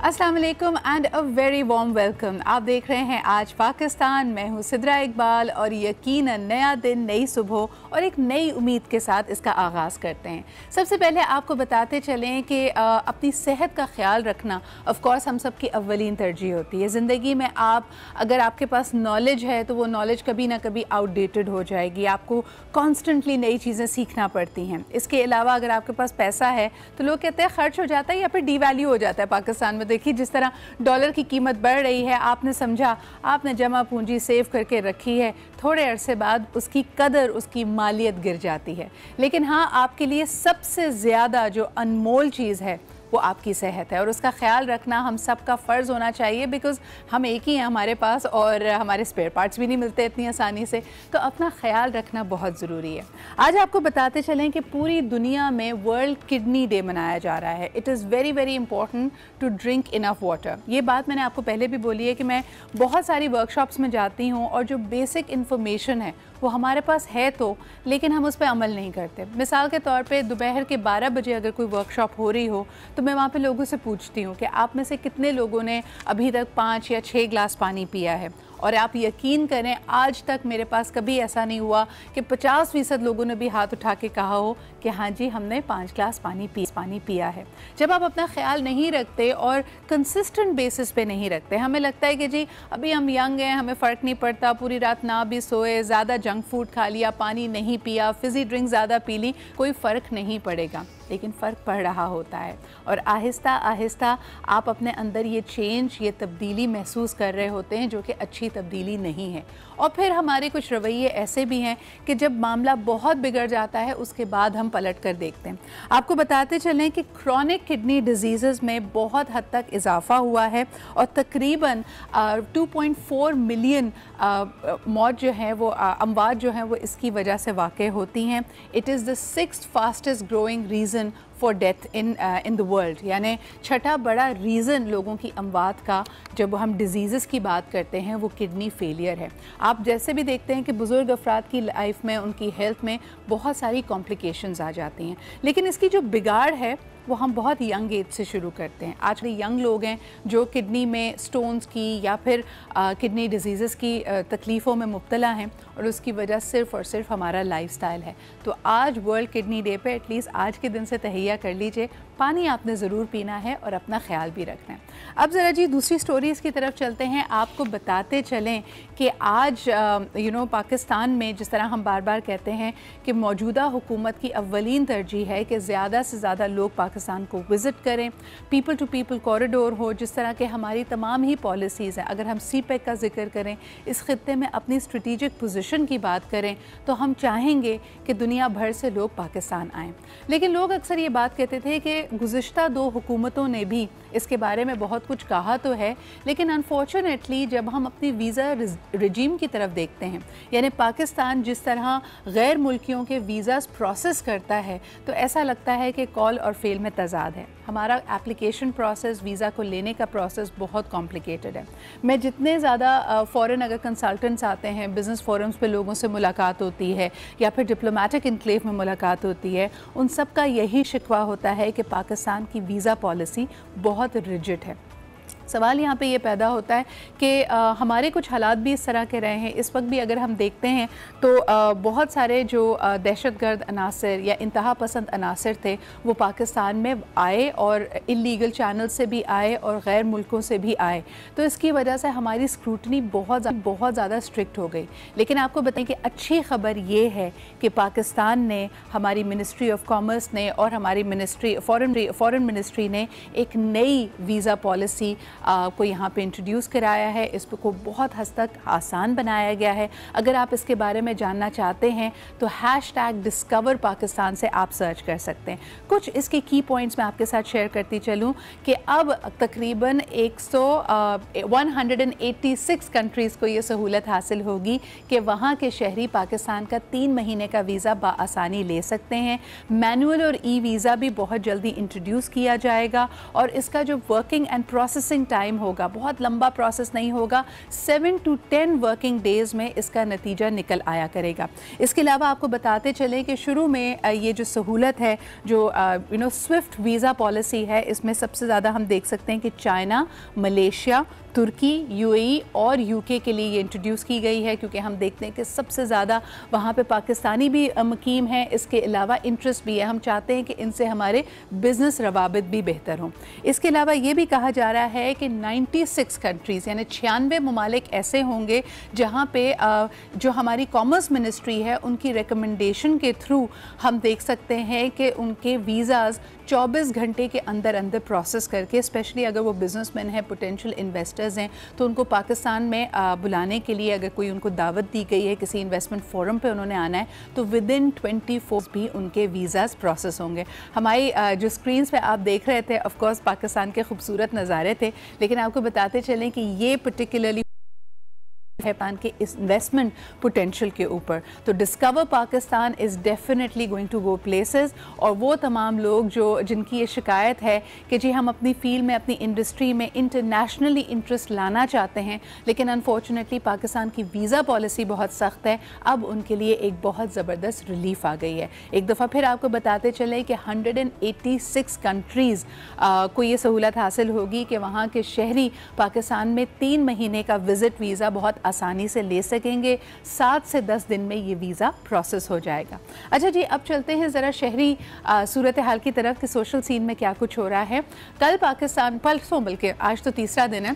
अस्सलाम वालेकुम and a very warm welcome. आप देख रहे हैं आज पाकिस्तान। मैं हूं सिद्रा इकबाल और यकीनन नया दिन, नई सुबह और एक नई उम्मीद के साथ इसका आगाज़ करते हैं। सबसे पहले आपको बताते चलें कि अपनी सेहत का ख्याल रखना ऑफ कोर्स हम सब की अव्वलीन तरजीह होती है। ज़िंदगी में अगर आपके पास नॉलेज है तो वो नॉलेज कभी ना कभी आउटडेटेड हो जाएगी। आपको कॉन्स्टेंटली नई चीज़ें सीखना पड़ती हैं। इसके अलावा अगर आपके पास पैसा है तो लोग कहते हैं खर्च हो जाता है या फिर डीवैल्यू हो जाता है। पाकिस्तान में देखिए जिस तरह डॉलर की कीमत बढ़ रही है, आपने समझा, आपने जमा पूंजी सेव करके रखी है, थोड़े अरसे बाद उसकी कदर, उसकी मालियत गिर जाती है। लेकिन हाँ, आपके लिए सबसे ज़्यादा जो अनमोल चीज़ है वो आपकी सेहत है और उसका ख्याल रखना हम सब का फ़र्ज़ होना चाहिए। बिकॉज़ हम एक ही हैं हमारे पास और हमारे स्पेयर पार्ट्स भी नहीं मिलते इतनी आसानी से, तो अपना ख्याल रखना बहुत ज़रूरी है। आज आपको बताते चलें कि पूरी दुनिया में वर्ल्ड किडनी डे मनाया जा रहा है। It is very very important to drink enough water. ये बात मैंने आपको पहले भी बोली है कि मैं बहुत सारी वर्कशॉप्स में जाती हूँ और जो बेसिक इन्फॉर्मेशन है वो हमारे पास है तो, लेकिन हम उस पर अमल नहीं करते। मिसाल के तौर पे दोपहर के 12 बजे अगर कोई वर्कशॉप हो रही हो तो मैं वहाँ पे लोगों से पूछती हूँ कि आप में से कितने लोगों ने अभी तक 5 या 6 गिलास पानी पिया है। और आप यकीन करें, आज तक मेरे पास कभी ऐसा नहीं हुआ कि 50% लोगों ने भी हाथ उठा के कहा हो कि हाँ जी, हमने 5 गिलास पानी पिया है। जब आप अपना ख्याल नहीं रखते और कंसिस्टेंट बेसिस पे नहीं रखते, हमें लगता है कि जी अभी हम यंग हैं, हमें फ़र्क नहीं पड़ता, पूरी रात ना भी सोए, ज़्यादा जंक फूड खा लिया, पानी नहीं पिया, फिज़ी ड्रिंक ज़्यादा पी ली, कोई फ़र्क नहीं पड़ेगा। लेकिन फ़र्क पड़ रहा होता है और आहिस्ता आहिस्ता आप अपने अंदर ये चेंज, ये तब्दीली महसूस कर रहे होते हैं जो कि अच्छी तब्दीली नहीं है। और फिर हमारे कुछ रवैये ऐसे भी हैं कि जब मामला बहुत बिगड़ जाता है उसके बाद हम पलट कर देखते हैं। आपको बताते चलें कि क्रॉनिक किडनी डिजीज़ में बहुत हद तक इजाफ़ा हुआ है और तकरीबन 2.4 मिलियन मौत जो है वो अमवात जो हैं वो इसकी वजह से वाक़ई होती हैं। It is the 6th fastest growing reason for death in the world, यानी छठा बड़ा रीज़न लोगों की अमवात का जब हम डिजीज़ की बात करते हैं वो किडनी फेलियर है। आप जैसे भी देखते हैं कि बुज़ुर्ग अफराद की लाइफ में, उनकी हेल्थ में बहुत सारी कॉम्प्लिकेशंस आ जाती हैं, लेकिन इसकी जो बिगाड़ है वो हम बहुत यंग एज से शुरू करते हैं। आज के यंग लोग हैं जो किडनी में स्टोन्स की या फिर किडनी डिजीज़ की तकलीफ़ों में मुब्तला हैं और उसकी वजह सिर्फ़ और सिर्फ हमारा लाइफस्टाइल है। तो आज वर्ल्ड किडनी डे पे एटलीस्ट आज के दिन से तहैया कर लीजिए, पानी आपने ज़रूर पीना है और अपना ख्याल भी रखना है। अब ज़रा जी दूसरी स्टोरीज़ की तरफ चलते हैं। आपको बताते चलें कि आज पाकिस्तान में जिस तरह हम बार बार कहते हैं कि मौजूदा हुकूमत की अव्वलीन तरजीह है कि ज़्यादा से ज़्यादा लोग पाकिस्तान को विज़िट करें, पीपल टू पीपल कॉरिडोर हो, जिस तरह के हमारी तमाम ही पॉलिसीज़ हैं। अगर हम CPEC का जिक्र करें, इस खित्ते में अपनी स्ट्रेटिजिक पोजीशन की बात करें तो हम चाहेंगे कि दुनिया भर से लोग पाकिस्तान आएँ। लेकिन लोग अक्सर ये बात कहते थे कि गुज़िश्ता 2 हुकूमतों ने भी इसके बारे में बहुत कुछ कहा तो है, लेकिन अनफॉर्चुनेटली जब हम अपनी वीज़ा रजीम की तरफ देखते हैं, यानी पाकिस्तान जिस तरह गैर मुल्कियों के वीज़ास प्रोसेस करता है, तो ऐसा लगता है कि कॉल और फेल में तज़ाद है। हमारा एप्लीकेशन प्रोसेस, वीज़ा को लेने का प्रोसेस बहुत कॉम्प्लिकेटेड है। मैं जितने ज़्यादा फ़ॉरेन अगर कंसल्टेंट्स आते हैं, बिज़नेस फोरम्स पे लोगों से मुलाकात होती है या फिर डिप्लोमेटिक इनक्लेव में मुलाकात होती है, उन सब का यही शिकवा होता है कि पाकिस्तान की वीज़ा पॉलिसी बहुत रिजिड है। सवाल यहाँ पे ये पैदा होता है कि हमारे कुछ हालात भी इस तरह के रहे हैं। इस वक्त भी अगर हम देखते हैं तो बहुत सारे जो दहशतगर्द अनासर या इंतहा पसंद अनासर थे वो पाकिस्तान में आए और इल्लीगल चैनल से भी आए और गैर मुल्कों से भी आए। तो इसकी वजह से हमारी स्क्रूटनी बहुत ज़्यादा स्ट्रिक्ट हो गई। लेकिन आपको बताएं कि अच्छी खबर ये है कि पाकिस्तान ने, हमारी मिनिस्ट्री ऑफ कॉमर्स ने और हमारी फॉरेन मिनिस्ट्री ने एक नई वीज़ा पॉलिसी को यहाँ पे इंट्रोड्यूस कराया है। इसको बहुत हद तक आसान बनाया गया है। अगर आप इसके बारे में जानना चाहते हैं तो #discover पाकिस्तान से आप सर्च कर सकते हैं। कुछ इसके की पॉइंट्स मैं आपके साथ शेयर करती चलूँ कि अब तकरीबन 186 कंट्रीज़ को ये सहूलत हासिल होगी कि वहाँ के शहरी पाकिस्तान का 3 महीने का वीज़ा बआसानी ले सकते हैं। मैनुअल और ई वीज़ा भी बहुत जल्दी इंट्रोड्यूस किया जाएगा और इसका जो वर्किंग एंड प्रोसेसिंग टाइम होगा, बहुत लंबा प्रोसेस नहीं होगा, 7 to 10 वर्किंग डेज़ में इसका नतीजा निकल आया करेगा। इसके अलावा आपको बताते चलें कि शुरू में ये जो सहूलत है, जो स्विफ्ट वीज़ा पॉलिसी है, इसमें सबसे ज़्यादा हम देख सकते हैं कि चाइना, मलेशिया, तुर्की, यूएई और यूके के लिए ये इंट्रोड्यूस की गई है, क्योंकि हम देखते हैं कि सबसे ज़्यादा वहाँ पे पाकिस्तानी भी मुकीम हैं। इसके अलावा इंटरेस्ट भी है, हम चाहते हैं कि इनसे हमारे बिज़नेस रवाबित भी बेहतर हों। इसके अलावा ये भी कहा जा रहा है कि 96 कंट्रीज़ यानी 96 ममालिक ऐसे होंगे जहाँ पे जो हमारी कॉमर्स मिनिस्ट्री है उनकी रिकमेंडेशन के थ्रू हम देख सकते हैं कि उनके वीज़ाज़ 24 घंटे के अंदर अंदर प्रोसेस करके, स्पेशली अगर वो बिजनेसमैन हैं, पोटेंशियल इन्वेस्टर्स हैं, तो उनको पाकिस्तान में बुलाने के लिए अगर कोई उनको दावत दी गई है, किसी इन्वेस्टमेंट फोरम पे उन्होंने आना है, तो विदिन 24 भी उनके वीज़ाज़ प्रोसेस होंगे। हमारी जो स्क्रीन्स पे आप देख रहे थे, ऑफ कोर्स पाकिस्तान के खूबसूरत नज़ारे थे, लेकिन आपको बताते चलें कि ये पर्टिकुलरली है पान के इन्वेस्टमेंट पोटेंशियल के ऊपर। तो discover Pakistan is definitely going to go places, और वो तमाम लोग जिनकी ये शिकायत है कि जी हम अपनी फील्ड में, अपनी इंडस्ट्री में इंटरनेशनली इंटरेस्ट लाना चाहते हैं, लेकिन अनफॉर्चुनेटली पाकिस्तान की वीज़ा पॉलिसी बहुत सख्त है, अब उनके लिए एक बहुत ज़बरदस्त रिलीफ आ गई है। एक दफ़ा फिर आपको बताते चले कि 186 कंट्रीज़ को ये सहूलत हासिल होगी कि वहाँ के शहरी पाकिस्तान में 3 महीने का विज़िट वीज़ा बहुत आसानी से ले सकेंगे। 7 से 10 दिन में ये वीज़ा प्रोसेस हो जाएगा। अच्छा जी, अब चलते हैं ज़रा शहरी सूरत हाल की तरफ कि सोशल सीन में क्या कुछ हो रहा है। कल पाकिस्तान, परसों बल्कि आज तो तीसरा दिन है,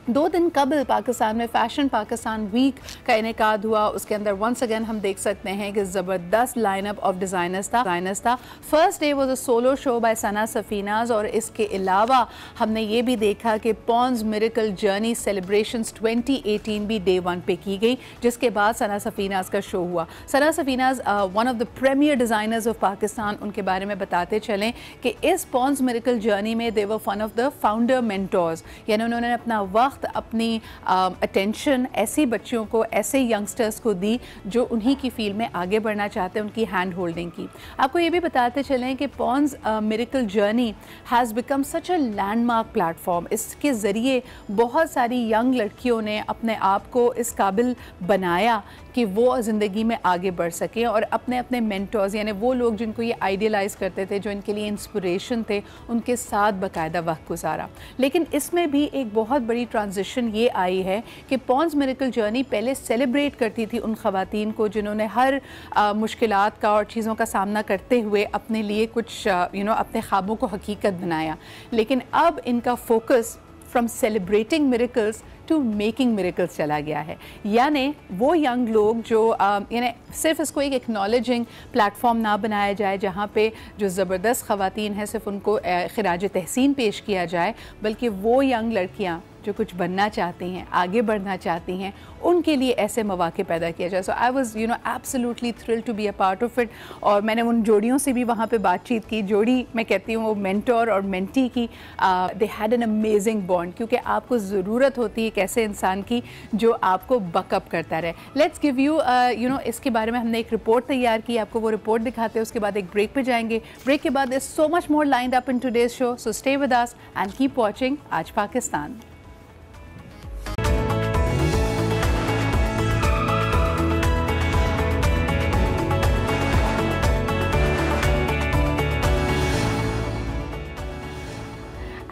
2 दिन कबल पाकिस्तान में फ़ैशन पाकिस्तान वीक का इनेकाद हुआ। उसके अंदर वंस अगेन हम देख सकते हैं कि ज़बरदस्त लाइनअप ऑफ डिज़ाइनर्स था। First day was a solo show by Sana Safinaz, और इसके अलावा हमने ये भी देखा कि पॉन्स मिरेकल जर्नी सेलिब्रेशंस 2018 भी डे 1 पे की गई, जिसके बाद सना सफ़ीनाज का शो हुआ। Sana Safinaz one of the premier designers of Pakistan, उनके बारे में बताते चलें कि इस पॉन्स मिरेकल जर्नी में they were one of the founder mentors, यानी उन्होंने अपना वक्त, अपनी अटेंशन ऐसी बच्चियों को, ऐसे यंगस्टर्स को दी जो उन्हीं की फील्ड में आगे बढ़ना चाहते हैं, उनकी हैंड होल्डिंग की। आपको ये भी बताते चलें कि Pond's miracle journey has become such a landmark platform. इसके ज़रिए बहुत सारी यंग लड़कियों ने अपने आप को इस काबिल बनाया कि वो ज़िंदगी में आगे बढ़ सकें, और अपने अपने मेंटर्स यानी वो लोग जिनको ये आइडियलाइज़ करते थे, जो इनके लिए इंस्पिरेशन थे, उनके साथ बाकायदा वक्त गुजारा। लेकिन इसमें भी एक बहुत बड़ी ट्रांजिशन ये आई है कि पॉन्स मिरेकल जर्नी पहले सेलिब्रेट करती थी उन ख़वातीन को जिन्होंने हर मुश्किलात का और चीज़ों का सामना करते हुए अपने लिए कुछ अपने ख्वाबों को हकीकत बनाया। लेकिन अब इनका focus from celebrating miracles to making miracles चला गया है। यानी वो यंग लोग जो यानी सिर्फ इसको एक एक्नॉलेजिंग प्लेटफॉर्म ना बनाया जाए जहाँ पे जो ज़बरदस्त ख़वातीन हैं सिर्फ उनको खिराज तहसीन पेश किया जाए, बल्कि वो यंग लड़कियाँ जो कुछ बनना चाहती हैं, आगे बढ़ना चाहती हैं, उनके लिए ऐसे मौके पैदा किया जाए। So I was absolutely thrilled to be a part of it. और मैंने उन जोड़ियों से भी वहाँ पे बातचीत की। जोड़ी मैं कहती हूँ वो मेंटोर और मेंटी की, they had an amazing bond, क्योंकि आपको ज़रूरत होती है एक ऐसे इंसान की जो आपको बकअप करता रहे। लेट्स गिव यू इसके बारे में हमने एक रिपोर्ट तैयार की, आपको वो रिपोर्ट दिखाते हैं, उसके बाद एक ब्रेक पे जाएंगे। ब्रेक के बाद is so much more lined up in today's show, so stay with us and keep watching Aaj Pakistan.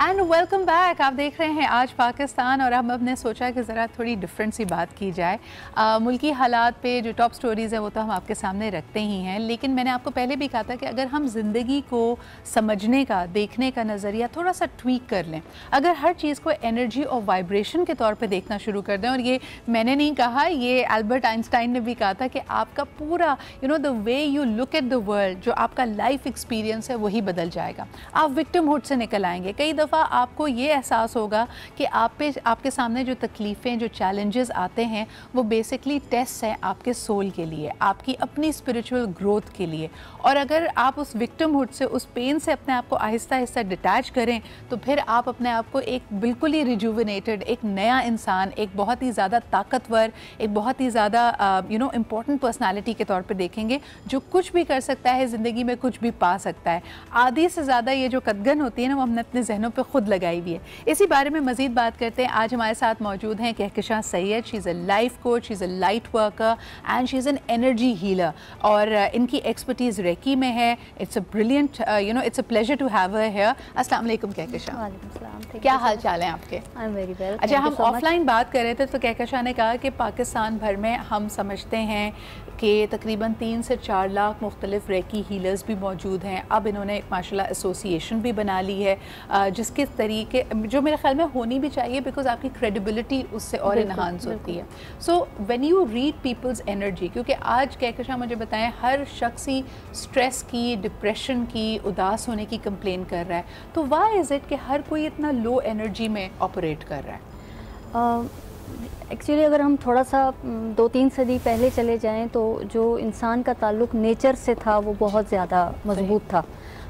And welcome back. आप देख रहे हैं आज पाकिस्तान, और अब हमने सोचा कि ज़रा थोड़ी डिफरेंट सी बात की जाए। मुल्की हालात पे जो टॉप स्टोरीज़ हैं वो तो हम आपके सामने रखते ही हैं, लेकिन मैंने आपको पहले भी कहा था कि अगर हम ज़िंदगी को समझने का, देखने का नज़रिया थोड़ा सा ट्वीक कर लें, अगर हर चीज़ को एनर्जी और वाइब्रेशन के तौर पर देखना शुरू कर दें, और ये मैंने नहीं कहा, ये अल्बर्ट आइंस्टाइन ने भी कहा था कि आपका पूरा the way you look at the world, जो आपका लाइफ एक्सपीरियंस है वही बदल जाएगा। आप विक्टिमहुड से निकल आएंगे। कई दफ़ा आपको ये एहसास होगा कि आपके सामने जो तकलीफ़ें, जो चैलेंजेस आते हैं वो बेसिकली टेस्ट हैं आपके सोल के लिए, आपकी अपनी स्पिरिचुअल ग्रोथ के लिए। और अगर आप उस विक्टिमहुड से, उस पेन से अपने आप को आहिस्ता आहिस्ता डिटैच करें, तो फिर आप अपने आप को एक बिल्कुल ही रिजुविनेटेड, एक नया इंसान, एक बहुत ही ज़्यादा ताकतवर, एक बहुत ही ज़्यादा इम्पॉर्टेंट पर्सनालिटी के तौर पर देखेंगे, जो कुछ भी कर सकता है ज़िंदगी में, कुछ भी पा सकता है। आधी से ज़्यादा ये जो कदगन होती है ना, वो हमने अपने जहनों पे खुद लगाई हुई है। इसी बारे में मज़ीद बात करते हैं। आज हमारे साथ मौजूद हैं Kahkashan Syed. She is a life coach, she is a light worker and she is an energy healer, और इनकी एक्सपर्टीज़ रेकी में है। It's a brilliant it's a pleasure to have her here. अस्सलाम वालेकुम कहकशां। वालेकुम सलाम। क्या हाल चाल है आपके? I am very well. अच्छा, हम ऑफलाइन बात कर रहे थे तो कहकशां ने कहा कि पाकिस्तान भर में हम समझते हैं कि तकरीबन 3 से 4 लाख मुख्तलिफ रेकी हीलर्स भी मौजूद हैं। अब इन्होंने एक माशाल्लाह एसोसिएशन भी बना ली है, जिसके तरीके जो मेरे ख्याल में होनी भी चाहिए, बिकॉज आपकी क्रेडिबिलिटी उससे और इन्हांस होती है। So when you read people's energy, क्योंकि आज कहकशां मुझे बताएं हर शख्स ही स्ट्रेस की, डिप्रेशन की, उदास होने की कंप्लेन कर रहा है, तो वाई इज़ इट कि हर कोई इतना लो एनर्जी में ऑपरेट कर रहा है? एक्चुअली अगर हम थोड़ा सा 2-3 सदी पहले चले जाएं तो जो इंसान का ताल्लुक़ नेचर से था वो बहुत ज़्यादा मजबूत था,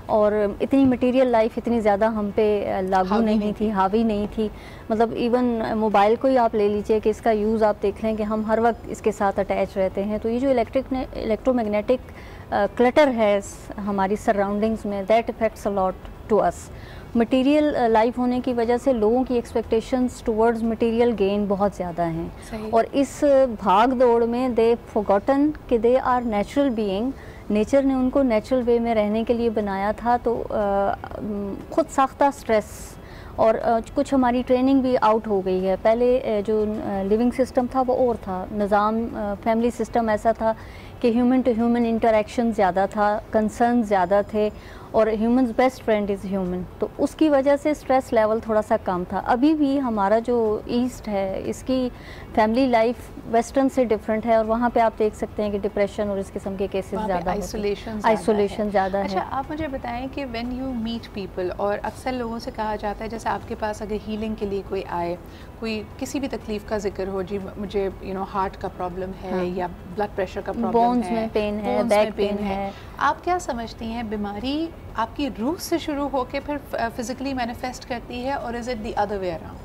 और इतनी मटेरियल लाइफ इतनी ज़्यादा हम पे लागू नहीं थी, हावी नहीं थी। मतलब इवन मोबाइल को ही आप ले लीजिए कि इसका यूज़ आप देख लें कि हम हर वक्त इसके साथ अटैच रहते हैं। तो ये जो इलेक्ट्रोमैग्नेटिक क्लटर है हमारी सराउंडिंग्स में, that effects a lot to us. Material life होने की वजह से लोगों की एक्सपेक्टेशंस टुवर्ड्स मटेरियल गेन बहुत ज़्यादा हैं, और इस भाग दौड़ में दे फॉरगॉटन कि they are natural being. Nature ने उनको नेचुरल वे में रहने के लिए बनाया था, तो खुद साख्ता स्ट्रेस और कुछ हमारी ट्रेनिंग भी आउट हो गई है। पहले जो लिविंग सिस्टम था वो और था, निज़ाम फैमिली सिस्टम ऐसा था कि ह्यूमन टू ह्यूमन इंटरेक्शन ज़्यादा था, कंसर्न ज़्यादा थे, और humans best friend is human. तो उसकी वजह से स्ट्रेस लेवल थोड़ा सा कम था। अभी भी हमारा जो ईस्ट है इसकी फैमिली लाइफ वेस्टर्न से डिफरेंट है, और वहाँ पे आप देख सकते हैं कि डिप्रेशन और इस किस्म के केसेस ज़्यादा, आइसोलेशन ज़्यादा है। अच्छा, आप मुझे बताएं कि व्हेन यू मीट पीपल, और अक्सर लोगों से कहा जाता है जैसे आपके पास अगर हीलिंग के लिए कोई आए, कोई किसी भी तकलीफ़ का जिक्र हो, जी मुझे हार्ट का प्रॉब्लम है, या ब्लड प्रेशर का प्रॉब्लम है, बोन्स में पेन है, बैक पेन है, आप क्या समझती हैं बीमारी आपकी रूह से शुरू होकर फिर फिज़िकली मैनिफेस्ट करती है, और is it the other way around?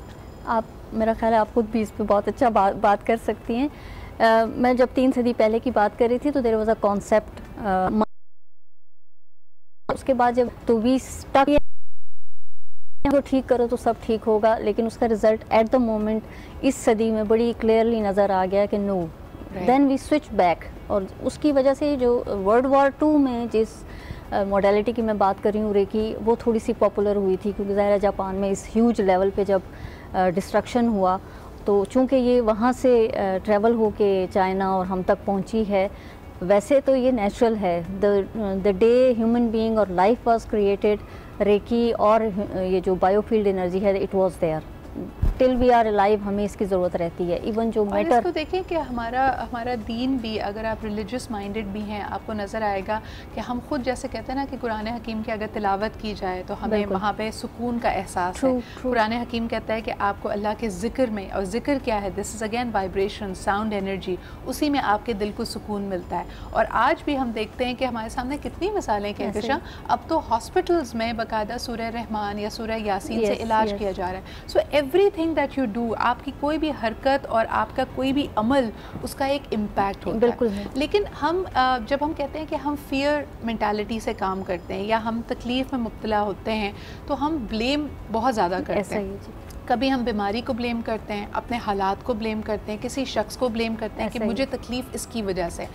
आप, मेरा ख्याल है आप खुद भी इस पर बहुत अच्छा बात कर सकती हैं। मैं जब 3 सदी पहले की बात कर रही थी तो देयर वाज अ कॉन्सेप्ट, उसके बाद जब तो वी स्टक को ठीक करो तो सब ठीक होगा, लेकिन उसका रिज़ल्ट एट द मोमेंट इस सदी में बड़ी क्लियरली नज़र आ गया कि no, then we switch back. और उसकी वजह से जो वर्ल्ड वॉर 2 में जिस मॉडलिटी की मैं बात कर रही हूँ रेकी, वो थोड़ी सी पॉपुलर हुई थी, क्योंकि ज़ाहिर जापान में इस ह्यूज लेवल पे जब डिस्ट्रक्शन हुआ, तो चूँकि ये वहाँ से ट्रैवल होके चाइना और हम तक पहुँची है। वैसे तो ये नेचुरल है, द डे ह्यूमन बीइंग और लाइफ वाज क्रिएटेड, रेकी और ये जो बायोफील्ड एनर्जी है, it was there till we are alive, हमें इसकी ज़रूरत रहती है। इवन जो मैटर, इसको देखें कि हमारा दीन भी, अगर आप रिलीजियस माइंडेड भी हैं, आपको नज़र आएगा कि हम खुद जैसे कहते हैं ना कि कुरान हकीम की अगर तिलावत की जाए तो हमें वहाँ पे सुकून का एहसास है। कुरान हकीम कहता है कि आपको अल्लाह के ज़िक्र में, और ज़िक्र क्या है, this is again vibration, sound energy, उसी में आपके दिल को सुकून मिलता है। और आज भी हम देखते हैं कि हमारे सामने कितनी मिसालें कहकशां, अब तो हॉस्पिटल्स में बाकायदा सूरह रहमान या सूरह यासीन से इलाज किया जा रहा है। So everything that you do, आपकी कोई भी हरकत और आपका कोई भी अमल, उसका एक इम्पैक्ट होता है। लेकिन हम जब हम कहते हैं कि हम फियर मेंटालिटी से काम करते हैं या हम तकलीफ़ में मुब्तला होते हैं, तो हम ब्लेम बहुत ज़्यादा करते हैं। कभी हम बीमारी को ब्लेम करते हैं, अपने हालात को ब्लेम करते हैं, किसी शख्स को ब्लेम करते हैं कि मुझे तकलीफ़ इसकी वजह से।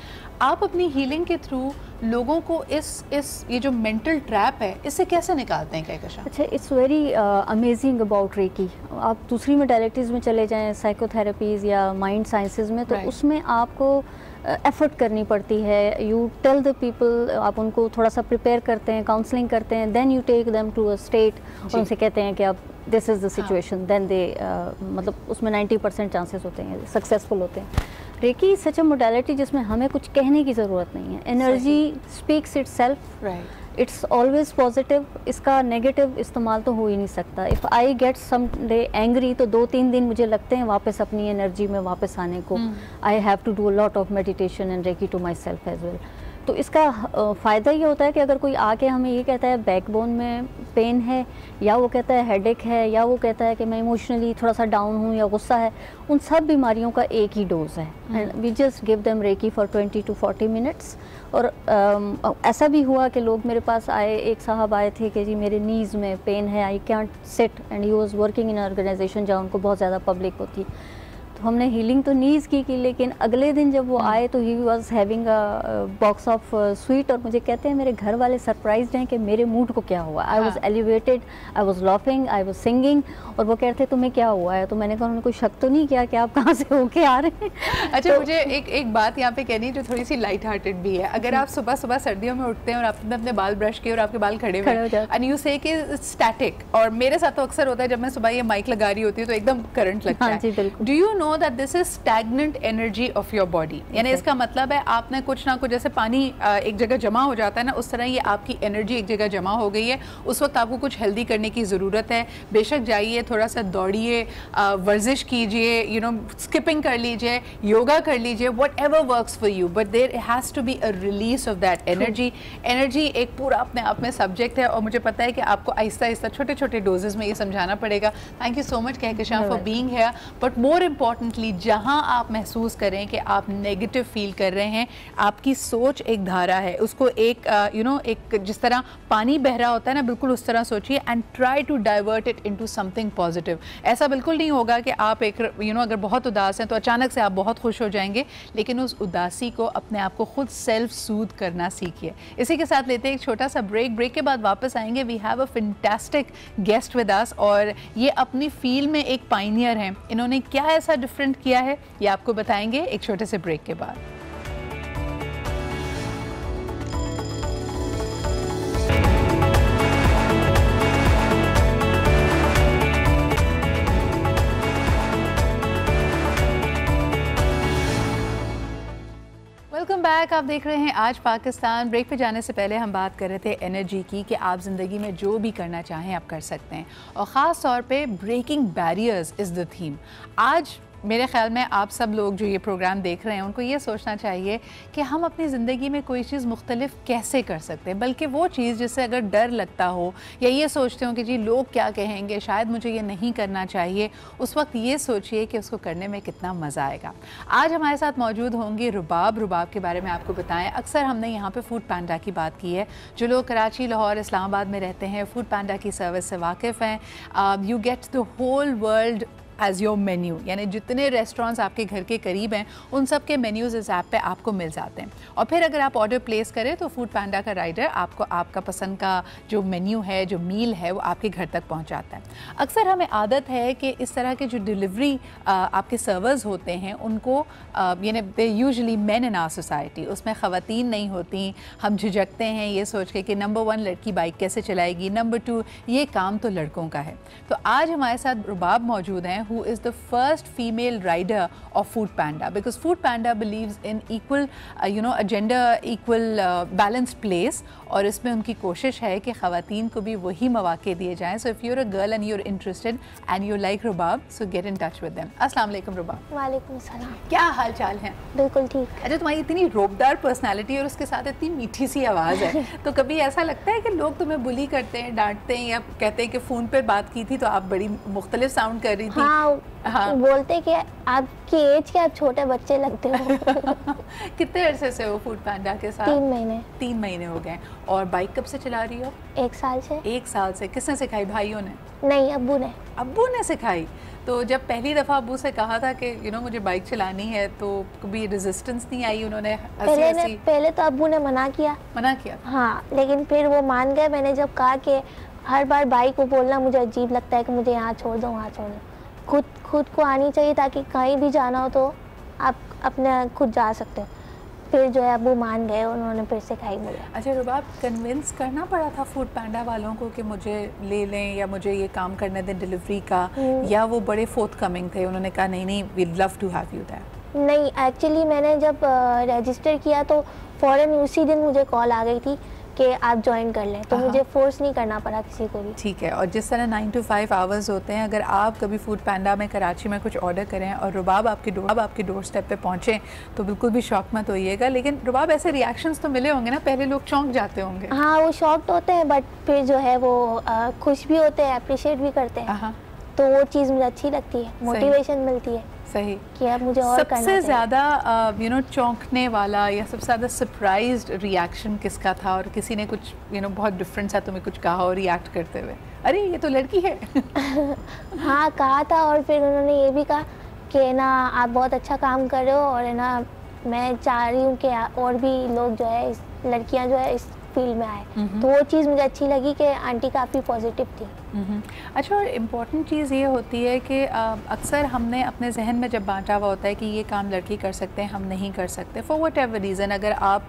आप अपनी हीलिंग के थ्रू लोगों को इस ये जो मेंटल ट्रैप है, इससे कैसे निकालते हैं कहकशां? अच्छा, it's very amazing about reiki. आप दूसरी मोडालिटीज़ में चले जाएं, साइकोथेरेपीज़ या माइंड साइंसेज में, तो उसमें आपको एफर्ट करनी पड़ती है। यू टेल द पीपल, आप उनको थोड़ा सा प्रिपेयर करते हैं, काउंसलिंग करते हैं, then you take them to a state, और उनसे कहते हैं कि अब this is the situation, then they मतलब उसमें 90% चांसेस होते हैं, सक्सेसफुल होते हैं। रेकी सच अ मोडालिटी जिसमें हमें कुछ कहने की ज़रूरत नहीं है। Energy speaks itself, it's always positive. इसका नेगेटिव इस्तेमाल तो हो ही नहीं सकता। If I get some day angry, तो 2-3 दिन मुझे लगते हैं वापस अपनी एनर्जी में वापस आने को। I have to do a lot of meditation and reiki to myself as well. तो इसका फ़ायदा ये होता है कि अगर कोई आके हमें ये कहता है बैकबोन में पेन है, या वो कहता है हेडेक है, या वो कहता है कि मैं इमोशनली थोड़ा सा डाउन हूँ या गुस्सा है, उन सब बीमारियों का एक ही डोज है। And we just give them reiki for 20 to 40 minutes. और ऐसा भी हुआ कि लोग मेरे पास आए, एक साहब आए थे कि जी मेरे नीज़ में पेन है, I can't sit, and he was working in organization जहाँ उनको बहुत ज़्यादा पब्लिक होती। तो हमने हीलिंग तो नीज़ की, लेकिन अगले दिन जब वो आए तो he was having a box of sweet, और मुझे कहते हैं मेरे घर वाले सरप्राइज्ड हैं कि मेरे मूड को क्या हुआ। I was elevated, I was laughing, I was singing, और वो कहते तुम्हें क्या हुआ है। तो मैंने कहा उन्होंने कोई शक तो नहीं किया कि आप कहाँ से होके आ रहे हैं। अच्छा, तो मुझे एक बात यहाँ पे कहनी है जो थोड़ी सी लाइट हार्टेड भी है। अगर आप सुबह सुबह सर्दियों में उठते हैं और आपने अपने बाल ब्रश किए और आपके बाल खड़े हुए एंड यू से कि स्टैटिक, और मेरे साथ तो अक्सर होता है जब मैं सुबह ये माइक लगा रही होती हूँ तो एकदम करंट लगता है। Do you know that this is stagnant energy of your body? यानी इसका मतलब है आपने कुछ ना कुछ, जैसे पानी एक जगह जमा हो जाता है ना, उस तरह ये आपकी एनर्जी एक जगह जमा हो गई है। उस वक्त आपको कुछ हेल्दी करने की ज़रूरत है। बेशक जाइए, थोड़ा सा दौड़िए, वर्जिश कीजिए, यू नो स्किपिंग कर लीजिए, योगा कर लीजिए, whatever works for you, but there has to be a release of that energy. Energy एक पूरा अपने आप में सब्जेक्ट है, और मुझे पता है कि आपको आहिस्ता आहिस्ता छोटे छोटे डोजेज में ये समझाना पड़ेगा। Thank you so much Kahkashan for being here. But more importantly, जहाँ आप महसूस करें कि आप नेगेटिव फील कर रहे हैं, आपकी सोच एक धारा है, उसको एक एक जिस तरह पानी बह रहा होता है ना, बिल्कुल उस तरह सोचिए and try to divert it into something positive. ऐसा बिल्कुल नहीं होगा कि आप एक अगर बहुत उदास हैं तो अचानक से आप बहुत खुश हो जाएंगे, लेकिन उस उदासी को अपने आप को खुद सेल्फ सूद करना सीखिए। इसी के साथ लेते हैं एक छोटा सा ब्रेक के बाद वापस आएंगे। We have a fantastic guest with us, और ये अपनी फील्ड में एक पायनियर हैं। इन्होंने क्या ऐसा डिफरेंट किया है ये आपको बताएंगे एक छोटे से ब्रेक के बाद। Welcome back. आप देख रहे हैं आज पाकिस्तान। ब्रेक पे जाने से पहले हम बात कर रहे थे एनर्जी की, कि आप ज़िंदगी में जो भी करना चाहें आप कर सकते हैं, और ख़ास तौर पे breaking barriers is the theme. आज मेरे ख्याल में आप सब लोग जो ये प्रोग्राम देख रहे हैं उनको ये सोचना चाहिए कि हम अपनी ज़िंदगी में कोई चीज़ मुख्तलिफ कैसे कर सकते हैं, बल्कि वो चीज़ जिससे अगर डर लगता हो या ये सोचते हो कि जी लोग क्या कहेंगे, शायद मुझे ये नहीं करना चाहिए, उस वक्त ये सोचिए कि उसको करने में कितना मज़ा आएगा। आज हमारे साथ मौजूद होंगी रुबाब के बारे में आपको बताएं। अक्सर हमने यहाँ पर फूड पैंडा की बात की है। जो लोग कराची, लाहौर, इस्लामाबाद में रहते हैं, फूड पैंडा की सर्विस से वाकिफ़ हैं। You get the whole world as your menu, यानी जितने रेस्टोरेंट्स आपके घर के करीब हैं उन सब के मेन्यूज़ इस ऐप पे आपको मिल जाते हैं। और फिर अगर आप ऑर्डर प्लेस करें तो फूड पैंडा का राइडर आपको आपका पसंद का जो मेन्यू है, जो मील है, वो आपके घर तक पहुंचाता है। अक्सर हमें आदत है कि इस तरह के जो डिलीवरी आपके सर्वर्स होते हैं उनको यानी they usually men in our society, उसमें ख़वातीन नहीं होती। हम झिझकते हैं ये सोच के कि नंबर 1 लड़की बाइक कैसे चलाएगी, नंबर 2 ये काम तो लड़कों का है। तो आज हमारे साथ रुबाब मौजूद हैं, who is the first female rider of Food Panda, because Food Panda believes in equal a gender equal balanced place, और इसमें उनकी कोशिश है कि ख़वातीन को भी वही मौके दिए जाएं। So if you're a girl and you're interested and you like Rubab, so get in touch with them. अस्सलाम वालेकुम रुबाब। वालेकुम सलाम। क्या हाल चाल है? बिल्कुल ठीक। अच्छा, तुम्हारी इतनी रोबदार पर्सनालिटी और उसके साथ इतनी मीठी सी आवाज़ है, तो कभी ऐसा लगता है कि लोग तुम्हें बुली करते हैं, डांटते हैं, या कहते हैं कि फ़ोन पर बात की थी तो आप बड़ी मुख्तलिफ साउंड कर रही थी? हाँ, बोलते कि आपकी एज के आप छोटे बच्चे लगते हो। कितने अरसे से हो फूड पैंडा के साथ? 3 महीने। 3 महीने हो गए। और बाइक कब से चला रही हो? 1 साल से। 1 साल से। किसने सिखाई, भाइयों ने? नहीं, अब्बू ने। अब्बू ने सिखाई। तो जब पहली दफ़ा अब्बू से कहा था कि मुझे बाइक चलानी है, तो कभी रेजिस्टेंस नहीं आई? उन्होंने पहले तो अब्बू ने मना किया। हाँ, लेकिन फिर वो मान गए। मैंने जब कहा कि हर बार बाइक को बोलना मुझे अजीब लगता है कि मुझे यहाँ छोड़ दो, वहाँ छोड़ दो, खुद को आनी चाहिए ताकि कहीं भी जाना हो तो आप अपने खुद जा सकते हो। फिर जो है अब्बू मान गए, उन्होंने फिर सिखाई मुझे। अच्छा रुबाब, कन्विंस करना पड़ा था फूड पैंडा वालों को कि मुझे ले लें या मुझे ये काम करने दें डिलीवरी का, या वो बड़े फोर्थ कमिंग थे, उन्होंने कहा नहीं we love to have you that? नहीं, एक्चुअली मैंने जब रजिस्टर किया तो फ़ौरन उसी दिन मुझे कॉल आ गई थी कि आप ज्वाइन कर लें, तो मुझे फोर्स नहीं करना पड़ा किसी को भी। ठीक है। और जिस तरह 9 to 5 आवर्स होते हैं, अगर आप कभी फूड पैंडा में कराची में कुछ ऑर्डर करें और रुबाब आपके डोर स्टेप पे पहुँचें तो बिल्कुल भी शॉक मत होइएगा। लेकिन रुबाब, ऐसे रिएक्शंस तो मिले होंगे ना, पहले लोग चौंक जाते होंगे? हाँ, वो शॉक्ड होते हैं, बट फिर जो है वो खुश भी होते हैं, अप्रिशिएट भी करते हैं, तो वो चीज़ मुझे अच्छी लगती है, मोटिवेशन मिलती है। सही कि अब मुझे और करना सबसे ज़्यादा चौंकने वाला या सबसे ज़्यादा सरप्राइज्ड रिएक्शन किसका था? और किसी ने कुछ बहुत डिफरेंट सा तुम्हें कुछ कहा और रिएक्ट करते हुए, अरे ये तो लड़की है? हाँ, कहा था। और फिर उन्होंने ये भी कहा कि ना आप बहुत अच्छा काम कर रहे हो, और है ना मैं चाह रही हूँ कि और भी लोग जो है लड़कियाँ जो है इस फील्ड में आए। तो वो चीज़ मुझे अच्छी लगी कि आंटी काफ़ी पॉजिटिव थी। अच्छा, और इम्पॉर्टेंट चीज़ ये होती है कि अक्सर हमने अपने जहन में जब बांटा हुआ होता है कि ये काम लड़की कर सकते हैं, हम नहीं कर सकते, फॉर वट एवर रीज़न। अगर आप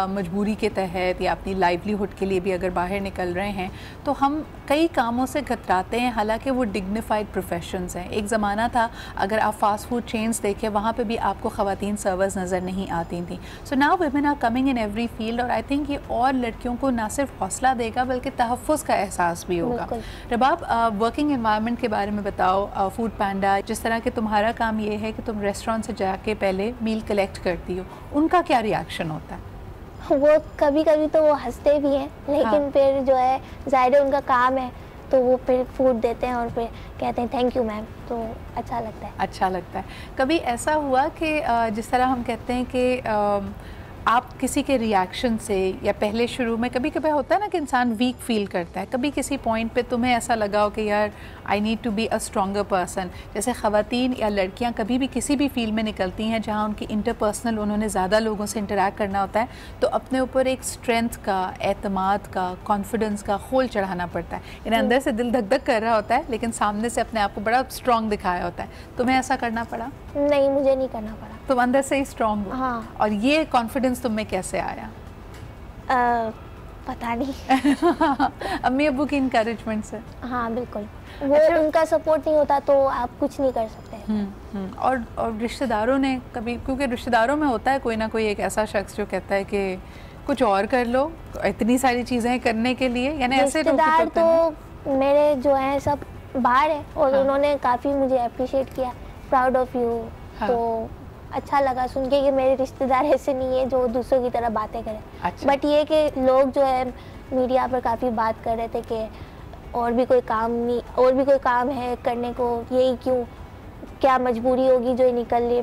मजबूरी के तहत या अपनी लाइवलीहुड के लिए भी अगर बाहर निकल रहे हैं तो हम कई कामों से कतराते हैं, हालांकि वो डिग्निफाइड प्रोफेशंस हैं। एक ज़माना था, अगर आप फास्ट फूड चेन्स देखें, वहाँ पे भी आपको ख़वातीन सर्वर्स नज़र नहीं आती थी। So now women are coming in every field, और आई थिंक ये और लड़कियों को ना सिर्फ हौसला देगा बल्कि तहफ़्फ़ुज़ का एहसास भी होगा। रबाब, वर्किंग एनवायरनमेंट के बारे में बताओ। फूड पैंडा, जिस तरह के तुम्हारा काम ये है कि तुम रेस्टोरेंट से जाके पहले मील कलेक्ट करती हो, उनका क्या रिएक्शन होता है? वो कभी कभी तो वो हंसते भी हैं, लेकिन फिर जो है ज़ाहिर है उनका काम है, तो वो फिर फूड देते हैं और फिर कहते हैं थैंक यू मैम, तो अच्छा लगता है। अच्छा लगता है। कभी ऐसा हुआ कि जिस तरह हम कहते हैं कि आप किसी के रिएक्शन से, या पहले शुरू में कभी कभी होता है ना कि इंसान वीक फील करता है, कभी किसी पॉइंट पे तुम्हें ऐसा लगा हो कि यार I need to be a stronger person? जैसे ख़वातीन या लड़कियां कभी भी किसी भी फील्ड में निकलती हैं जहां उनकी इंटरपर्सनल, उन्होंने ज़्यादा लोगों से इंटरेक्ट करना होता है, तो अपने ऊपर एक स्ट्रेंथ का, एतमाद का, कॉन्फिडेंस का खोल चढ़ाना पड़ता है। इन्हें अंदर से दिल धक धक कर रहा होता है, लेकिन सामने से अपने आप को बड़ा स्ट्रॉन्ग दिखाया होता है। तुम्हें ऐसा करना पड़ा? नहीं, मुझे नहीं करना पड़ा। तुम अंदर से ही स्ट्रॉन्ग हो। हाँ। और ये कॉन्फिडेंस तुम में कैसे आया? पता नहीं। अम्मी अब्बू की इनकरेजमेंट से? हाँ बिल्कुल, वो अच्छा, उनका सपोर्ट नहीं होता तो आप कुछ नहीं कर सकते। और रिश्तेदारों ने कभी, क्योंकि रिश्तेदारों में होता है कोई ना कोई एक ऐसा शख्स जो कहता है कि कुछ और कर लो, इतनी सारी चीज़ें करने के लिए, यानी ऐसे रिश्तेदार तो मेरे जो हैं सब बाहर है, और उन्होंने काफ़ी मुझे अप्रिशिएट किया, प्राउड ऑफ यू। तो अच्छा लगा सुन के कि मेरे रिश्तेदार ऐसे नहीं है जो दूसरों की तरह बातें करें। अच्छा। बट ये कि लोग जो है मीडिया पर काफ़ी बात कर रहे थे कि और भी कोई काम है करने को, यही क्यों, क्या मजबूरी होगी जो निकल रही है?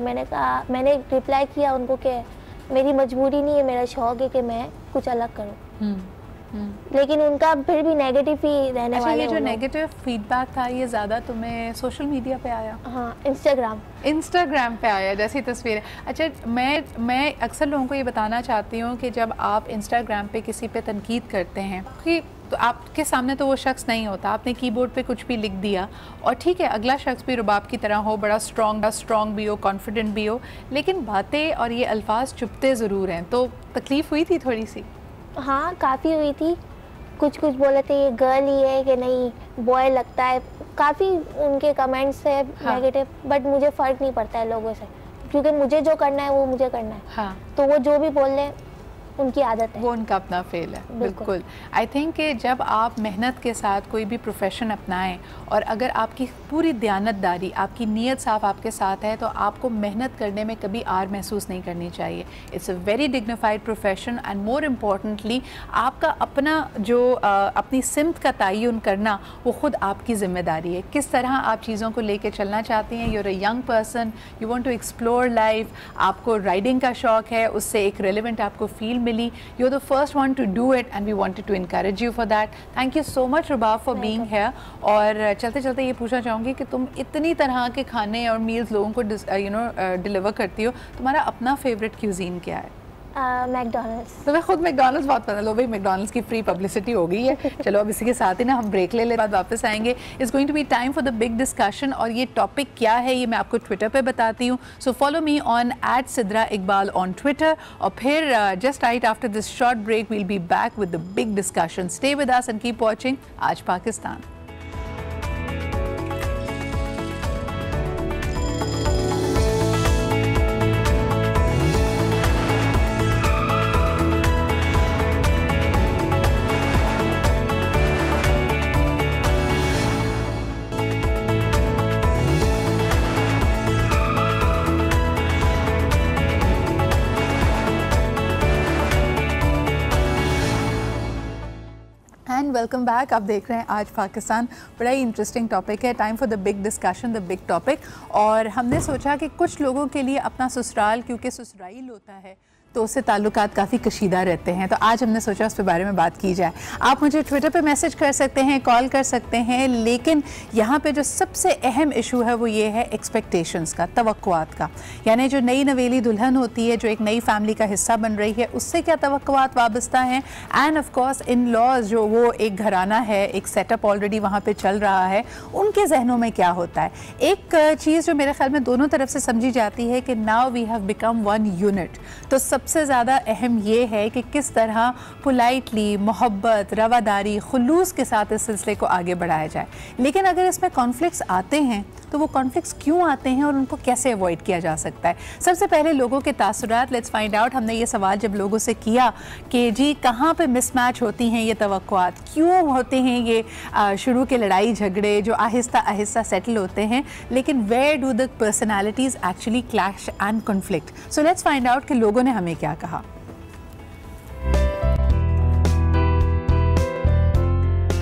मैंने रिप्लाई किया उनको कि मेरी मजबूरी नहीं है, मेरा शौक़ है कि मैं कुछ अलग करूं। लेकिन उनका फिर भी नेगेटिव ही रहने वाले। ये जो नेगेटिव फीडबैक था, ये ज़्यादा तुम्हें सोशल मीडिया पे आया? हाँ, इंस्टाग्राम पे आया, जैसी तस्वीरें। अच्छा, मैं अक्सर लोगों को ये बताना चाहती हूँ कि जब आप इंस्टाग्राम पे किसी पे तनकीद करते हैं कि तो आपके सामने तो वो शख्स नहीं होता, आपने कीबोर्ड पे कुछ भी लिख दिया, और ठीक है अगला शख्स भी रुबाब की तरह हो, बड़ा स्ट्रॉन्ग भी हो, कॉन्फिडेंट भी हो, लेकिन बातें और ये अल्फाज चुपते ज़रूर हैं, तो तकलीफ़ हुई थी थोड़ी सी? हाँ, काफ़ी हुई थी। कुछ बोले थे ये गर्ल ही है कि नहीं बॉय लगता है, काफ़ी उनके कमेंट्स है नेगेटिव। बट मुझे फ़र्क नहीं पड़ता है लोगों से, क्योंकि मुझे जो करना है वो मुझे करना है। हाँ। तो वो जो भी बोल रहे उनकी आदत है, वो उनका अपना फेल है। बिल्कुल। आई थिंक कि जब आप मेहनत के साथ कोई भी प्रोफेशन अपनाएं, और अगर आपकी पूरी दयानतदारी, आपकी नीयत साफ आपके साथ है, तो आपको मेहनत करने में कभी आर महसूस नहीं करनी चाहिए। It's a very dignified profession, and more importantly आपका अपना जो अपनी सिमत का तयन करना, वो ख़ुद आपकी ज़िम्मेदारी है। किस तरह आप चीज़ों को लेकर चलना चाहती हैं। You're a young person, you want to explore life, आपको राइडिंग का शौक़ है, उससे एक रेलिवेंट आपको फील मिली, you're the first one to do it and we wanted to encourage you for that. Thank you so much Rubab for being here. और चलते चलते ये पूछना चाहूँगी कि तुम इतनी तरह के खाने और मील्स लोगों को डिलीवर करती हो, तुम्हारा अपना फेवरेट क्यूजीन क्या है? मैकडॉनल्ड्स। तो मैं खुद मैकडॉनल्ड्स बहुत पसंद है। लो भाई, मैकडॉनल्ड्स की फ्री पब्लिसिटी हो गई है। चलो अब इसी के साथ ही ना हम ब्रेक ले बाद वापस आएंगे। It's going to be time for the big discussion, और ये टॉपिक क्या है ये मैं आपको ट्विटर पे बताती हूँ। So follow me on @SidraIqbal on Twitter, और फिर just right after this short break we'll be back with the big discussion. Stay with us and keep watching Aaj Pakistan. Welcome back. आप देख रहे हैं आज पाकिस्तान। बड़ा ही इंटरेस्टिंग टॉपिक है, time for the big discussion, the big topic. और हमने सोचा कि कुछ लोगों के लिए अपना ससुराल क्योंकि ससुराइल होता है तो उससे ताल्लुकात काफ़ी कशीदा रहते हैं, तो आज हमने सोचा उस पे बारे में बात की जाए। आप मुझे ट्विटर पे मैसेज कर सकते हैं, कॉल कर सकते हैं, लेकिन यहाँ पे जो सबसे अहम इशू है वो ये है एक्सपेक्टेशंस का, तवक्कुआत का। यानी जो नई नवेली दुल्हन होती है, जो एक नई फैमिली का हिस्सा बन रही है, उससे क्या तवक्कुआत वाबस्ता हैं, and of course in laws, जो वो एक घराना है, एक सेटअप ऑलरेडी वहाँ पर चल रहा है, उनके जहनों में क्या होता है। एक चीज़ जो मेरे ख्याल में दोनों तरफ से समझी जाती है कि now we have become one unit. तो सबसे ज़्यादा अहम ये है कि किस तरह पोलाइटली, मोहब्बत, रवादारी, खुलूस के साथ इस सिलसिले को आगे बढ़ाया जाए। लेकिन अगर इसमें कॉन्फ्लिक्ट्स आते हैं तो वो कॉन्फ्लिक्ट्स क्यों आते हैं और उनको कैसे अवॉइड किया जा सकता है। सबसे पहले लोगों के तासुरात, लेट्स फाइंड आउट। हमने ये सवाल जब लोगों से किया कि जी कहाँ पे मिसमैच होती हैं ये तवक्कुआत, क्यों होते हैं ये शुरू के लड़ाई झगड़े जो आहिस्ता आहिस्ता सेटल होते हैं, लेकिन where do the personalities actually clash and conflict. So let's find out कि लोगों ने हमें क्या कहा।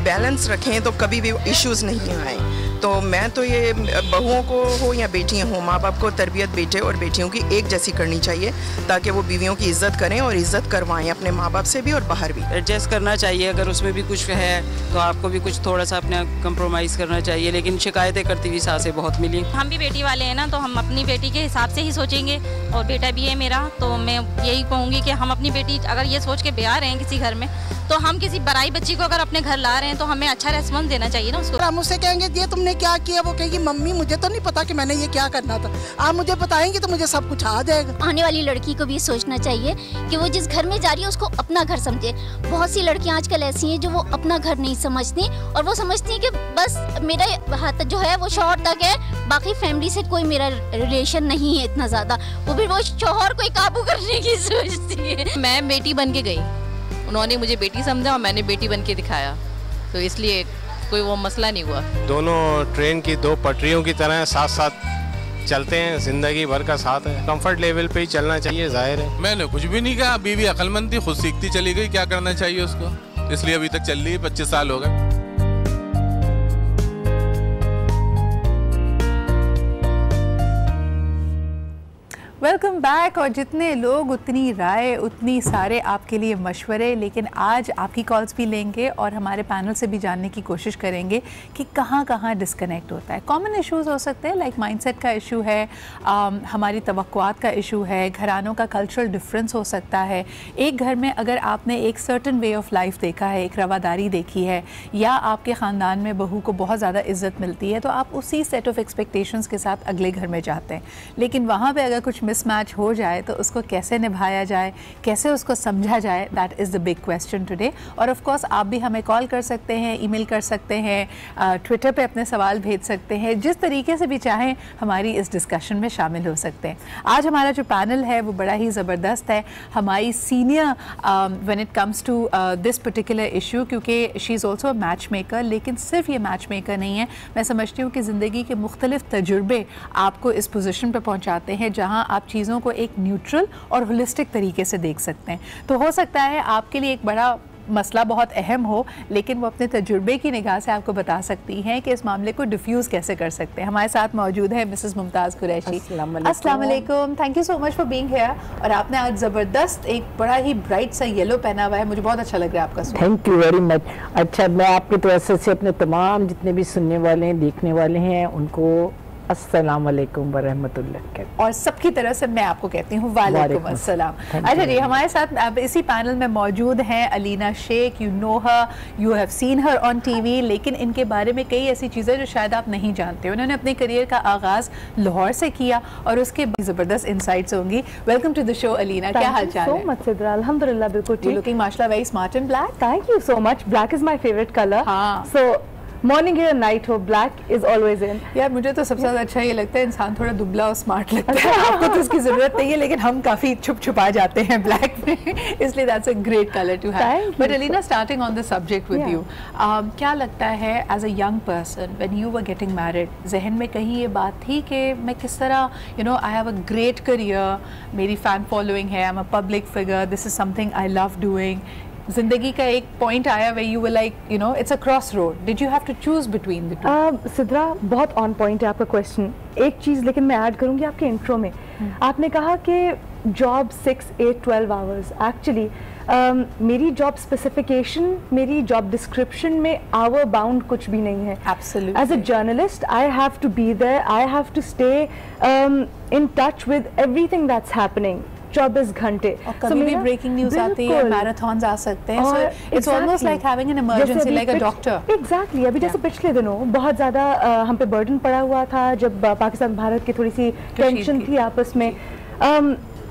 बैलेंस रखें तो कभी भी इश्यूज नहीं आए। तो मैं तो ये बहुओं को हो या बेटियां हो, माँ बाप को तरबियत बेटे और बेटियों की एक जैसी करनी चाहिए ताकि वो बीवियों की इज्जत करें और इज्जत करवाएं अपने माँ बाप से भी और बाहर भी। एडजस्ट करना चाहिए, अगर उसमें भी कुछ है तो आपको भी कुछ थोड़ा सा अपना कंप्रोमाइज़ करना चाहिए। लेकिन शिकायतें करती हुई सासें बहुत मिली। हम भी बेटी वाले हैं ना, तो हम अपनी बेटी के हिसाब से ही सोचेंगे, और बेटा भी है मेरा, तो मैं यही कहूँगी कि हम अपनी बेटी अगर ये सोच के ब्याह रहे हैं किसी घर में, तो हम किसी बराई बच्ची को अगर अपने घर ला रहे हैं तो हमें अच्छा रेस्पॉन्स देना चाहिए ना उसको। हम उससे कहेंगे ये तुमने क्या किया, वो कहेगी मम्मी मुझे तो नहीं पता कि मैंने ये क्या करना था, आप मुझे बताएंगे तो मुझे सब कुछ आ जाएगा। आने वाली लड़की को भी सोचना चाहिए कि वो जिस घर में जा रही है उसको अपना घर समझे। बहुत सी लड़कियां आजकल ऐसी हैं जो वो अपना घर नहीं समझती, और वो समझती हैं कि बस मेरा हाथ जो है वो शौहर तक है, बाकी फैमिली से कोई मेरा रिलेशन नहीं है इतना ज्यादा, वो भी वो शौहर को काबू करने की सोचती है। मैं बेटी बन के गई, उन्होंने मुझे बेटी समझा और मैंने बेटी बन के दिखाया, तो इसलिए कोई वो मसला नहीं हुआ। दोनों ट्रेन की दो पटरियों की तरह साथ साथ चलते हैं, जिंदगी भर का साथ है, कंफर्ट लेवल पे ही चलना चाहिए। जाहिर है मैंने कुछ भी नहीं कहा, बीवी अक्लमंद थी, खुद सीखती चली गई, क्या करना चाहिए उसको, इसलिए अभी तक चल रही है, 25 साल हो गए। Welcome back. और जितने लोग उतनी राय, उतनी सारे आपके लिए मशवरे। लेकिन आज आपकी कॉल्स भी लेंगे और हमारे पैनल से भी जानने की कोशिश करेंगे कि कहाँ कहाँ डिस्कनेक्ट होता है। कॉमन इश्यूज हो सकते हैं, लाइक माइंडसेट का इशू है, हमारी तवक्कुआत का इशू है, घरानों का कल्चरल डिफरेंस हो सकता है। एक घर में अगर आपने एक सर्टन वे ऑफ लाइफ देखा है, एक रवादारी देखी है, या आपके ख़ानदान में बहू को बहुत ज़्यादा इज्जत मिलती है, तो आप उसी सेट ऑफ एक्सपेक्टेशंस के साथ अगले घर में जाते हैं। लेकिन वहाँ पर अगर कुछ मिसमैच हो जाए तो उसको कैसे निभाया जाए, कैसे उसको समझा जाए, that is the big question today. और ऑफ कोर्स आप भी हमें कॉल कर सकते हैं, ईमेल कर सकते हैं, ट्विटर पे अपने सवाल भेज सकते हैं, जिस तरीके से भी चाहें हमारी इस डिस्कशन में शामिल हो सकते हैं। आज हमारा जो पैनल है वो बड़ा ही ज़बरदस्त है, हमारी senior when it comes to this particular issue, क्योंकि she is also a match maker. लेकिन सिर्फ ये मैच मेकर नहीं है, मैं समझती हूँ कि ज़िंदगी के मुख्तलिफ तजुर्बे आपको इस पोजीशन पर पहुँचाते हैं जहाँ आप चीज़ों को एक न्यूट्रल और होलिस्टिक तरीके से देख सकते हैं। तो हो सकता है आपके लिए एक बड़ा मसला बहुत अहम हो, लेकिन वो अपने तजुर्बे की निगाह से आपको बता सकती हैं कि इस मामले को डिफ्यूज़ कैसे कर सकते हैं। हमारे साथ मौजूद है मिसेस मुमताज़ कुरैशी। अस्सलाम वालेकुम, thank you so much for being here. और आपने आज ज़बरदस्त एक बड़ा ही ब्राइट सा येलो पहना हुआ है, मुझे बहुत अच्छा लग रहा है आपका suit. Thank you very much. अच्छा, मैं आपकी तरफ से अपने तमाम जितने भी सुनने वाले हैं, देखने वाले हैं, उनको अस्सलाम वालेकुम व रहमतुल्लाह। और सबकी तरफ से मैं आपको कहती हूँ वालेकुम अस्सलाम। अच्छा जी, हमारे साथ अब इसी पैनल में मौजूद हैं Alina Sheikh. You know her, you have seen her on TV, लेकिन इनके बारे में कई ऐसी चीज़ें जो शायद आप नहीं जानते। उन्होंने अपने करियर का आगाज़ लाहौर से किया और उसके ज़बरदस्त इंसाइट्स होंगी। Welcome to the show Alina, क्या हाल चाल है? सो मच सिद्रा, अल्हम्दुलिल्लाह बिल्कुल ठीक। लुकिंग माशाल्लाह very smart in black. Thank you so much. Black is my favourite colour. हाँ, सो मॉर्निंग या नाइट हो, ब्लैक इज ऑलवेज इन। यार मुझे तो सबसे ज़्यादा अच्छा ये लगता है, इंसान थोड़ा दुबला और स्मार्ट लगता है। आपको तो इसकी ज़रूरत नहीं है, लेकिन हम काफ़ी छुपा जाते हैं ब्लैक में, इसलिए that's a great colour to have. But Alina, starting on the subject with you, क्या लगता है as a young person when you were getting married, जहन में कहीं ये बात थी कि मैं किस तरह, you know, I have a great career, मेरी फ़ैन फॉलोइंग है, I am a public figure, this is something I love doing, जिंदगी का एक पॉइंट आया where you were like, you know, it's a crossroad. Did you have to choose between the two? Sidra, बहुत on point है आपका question. एक चीज़ लेकिन मैं ऐड करूँगी आपके इंट्रो में। आपने कहा कि जॉब 6, 8, 12 आवर्स। एक्चुअली मेरी जॉब स्पेसिफिकेशन, मेरी जॉब डिस्क्रिप्शन में आवर बाउंड कुछ भी नहीं है। Absolutely. As a journalist I have to be there, I have to stay in touch with everything that's happening 24 घंटे। और कभी भी ब्रेकिंग न्यूज़ आती है, मैराथन्स आ सकते हैं, so it's almost like having an emergency, like a doctor. Exactly. अभी जैसे पिछले दिनों बहुत ज़्यादा हम पे बर्डन पड़ा हुआ था जब पाकिस्तान भारत की थोड़ी सी टेंशन थी आपस में।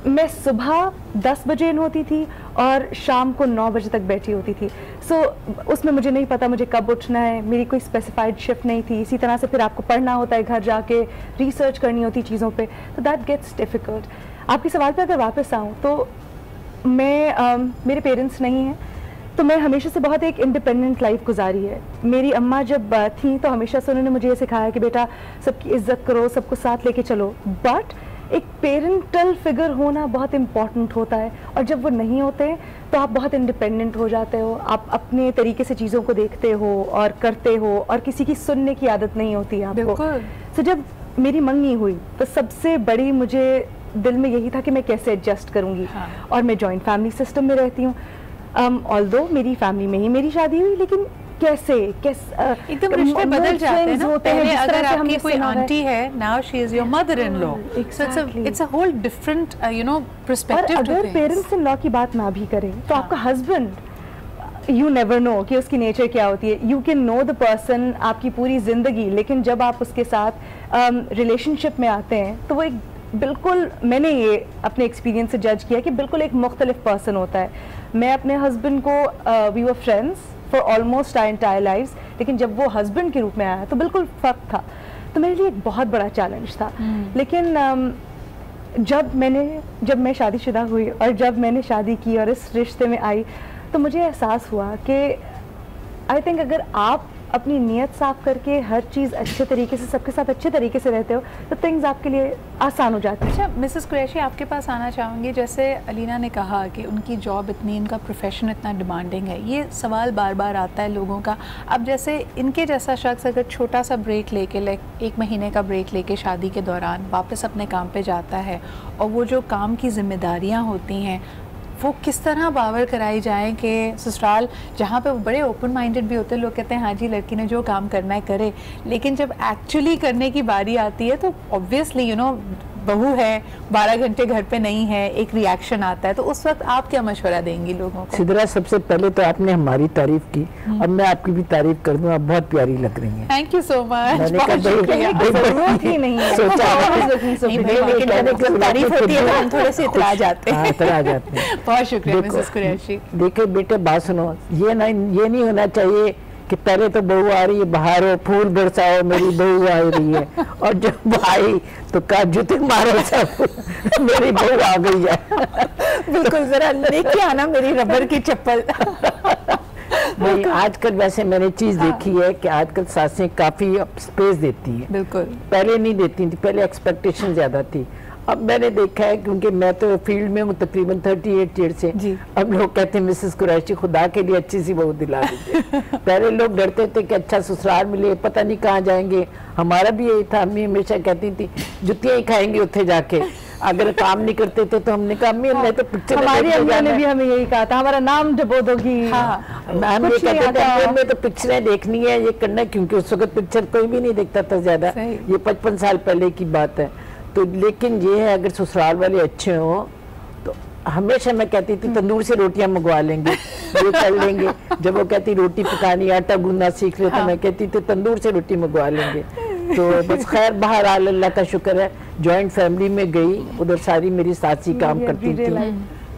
मैं सुबह 10 बजे इन होती थी और शाम को 9 बजे तक बैठी होती थी। सो उसमें मुझे नहीं पता मुझे कब उठना है, मेरी कोई स्पेसिफाइड शिफ्ट नहीं थी। इसी तरह से फिर आपको पढ़ना होता है, घर जाके रिसर्च करनी होती चीज़ों पे, तो दैट गेट्स डिफ़िकल्ट। आपके सवाल पे अगर वापस आऊँ तो मैं मेरे पेरेंट्स नहीं हैं, तो मैं हमेशा से बहुत एक इंडिपेंडेंट लाइफ गुजारी है। मेरी अम्मा जब थी तो हमेशा से उन्होंने मुझे ये सिखाया कि बेटा सबकी इज्जत करो, सबको साथ लेके चलो। बट एक पेरेंटल फिगर होना बहुत इम्पॉर्टेंट होता है, और जब वो नहीं होते तो आप बहुत इंडिपेंडेंट हो जाते हो, आप अपने तरीके से चीज़ों को देखते हो और करते हो, और किसी की सुनने की आदत नहीं होती है आपको। तो जब मेरी मंगनी हुई तो सबसे बड़ी मुझे दिल में यही था कि मैं कैसे एडजस्ट करूँगी। और मैं जॉइंट फैमिली सिस्टम में रहती हूँ। ऑल्दो मेरी फैमिली में ही मेरी शादी हुई, लेकिन कैसे एकदम रिश्ते बदल जाते हैं ना। पहले अगर आपकी कोई आंटी है, now she is your mother in law, so it's a whole different you know perspective. अगर पेरेंट्स इन लॉ की बात ना भी करें तो आपका हस्बैंड, यू नेवर नो कि उसकी नेचर क्या होती है। You can know the person आपकी पूरी जिंदगी, लेकिन जब आप उसके साथ रिलेशनशिप में आते हैं तो वो एक बिल्कुल, मैंने ये अपने एक्सपीरियंस से जज किया कि बिल्कुल एक मुख्तलिफ पर्सन होता है। मैं अपने हस्बैंड को we were friends for almost our entire lives, लेकिन जब वो हस्बैंड के रूप में आया तो बिल्कुल फ़र्क था। तो मेरे लिए एक बहुत बड़ा चैलेंज था। लेकिन जब मैं शादीशुदा हुई और जब मैंने शादी की और इस रिश्ते में आई, तो मुझे एहसास हुआ कि आई थिंक अगर आप अपनी नीयत साफ करके हर चीज़ अच्छे तरीके से, सबके साथ अच्छे तरीके से रहते हो, तो थिंग्स आपके लिए आसान हो जाती है। अच्छा मिसेस कुरैशी, आपके पास आना चाहूँगी। जैसे अलीना ने कहा कि उनकी जॉब इतनी, इनका प्रोफेशन इतना डिमांडिंग है, ये सवाल बार बार आता है लोगों का। अब जैसे इनके जैसा शख्स अगर छोटा सा ब्रेक लेके, लाइक 1 महीने का ब्रेक लेके शादी के दौरान वापस अपने काम पे जाता है, और वो जो काम की जिम्मेदारियाँ होती हैं वो किस तरह बावर कराई जाए कि ससुराल, जहाँ पे वो बड़े ओपन माइंडेड भी होते हैं, लोग कहते हैं हाँ जी लड़की ने जो काम करना है करे, लेकिन जब एक्चुअली करने की बारी आती है तो ऑब्वियसली यू नो बहू है, 12 घंटे घर पे नहीं है, एक रिएक्शन आता है, तो उस वक्त आप क्या मशवरा देंगी लोगों को? सिद्रा, सबसे पहले तो आपने हमारी तारीफ की और मैं आपकी भी तारीफ कर दूं, आप बहुत प्यारी लग रही हैं। Thank you so much. तारीफ होती है तो हम थोड़े से इतरा जाते हैं। बहुत शुक्रिया मिसेस कुरैशी। देखिए बेटे, बात सुनो, ये नहीं होना चाहिए कि पहले तो बहू आ रही है, बहारो फूल बरसाओ, मेरी बहू आ रही है, और जब आई तो कहा जूते मारो सब, मेरी बहू आ गई है। बिल्कुल, जरा लेके आना मेरी रबर की चप्पल। नहीं, आजकल वैसे मैंने चीज देखी है कि आजकल सासें काफी स्पेस देती है। बिल्कुल, पहले नहीं देती थी, पहले एक्सपेक्टेशन ज्यादा थी। अब मैंने देखा है, क्योंकि मैं तो फील्ड में हूँ तकरीबन 38 ईयर से, अब लोग कहते हैं मिसेस कुरैशी खुदा के लिए अच्छी सी बहू दिला दीजिए। पहले लोग डरते थे कि अच्छा ससुराल मिले, पता नहीं कहाँ जाएंगे। हमारा भी यही था, अम्मी हमेशा कहती थी जुतियाँ ही खाएंगे उत्थे जाके, अगर काम नहीं करते थे तो हमने कहा अम्मी हमने तो पिक्चर, हमारी अम्मी ने भी हमें यही कहा था, हमारा नाम जबो दोगी। मैम ये कहते थे हमें तो पिक्चरें देखनी है, ये करना है, क्योंकि उस वक्त पिक्चर कोई भी नहीं देखता था ज्यादा, ये 55 साल पहले की बात है। तो लेकिन ये है, अगर ससुराल वाले अच्छे हों तो हमेशा मैं कहती थी तंदूर से रोटियां मंगवा लेंगे, ये कर लेंगे। जब वो कहती रोटी पकानी, आटा गूंदना सीख ले, तो मैं कहती थी तंदूर से रोटी मंगवा लेंगे। तो बस खैर बहरहाल अल्लाह का शुक्र है, जॉइंट फैमिली में गई, उधर सारी मेरी सासी काम करती थी,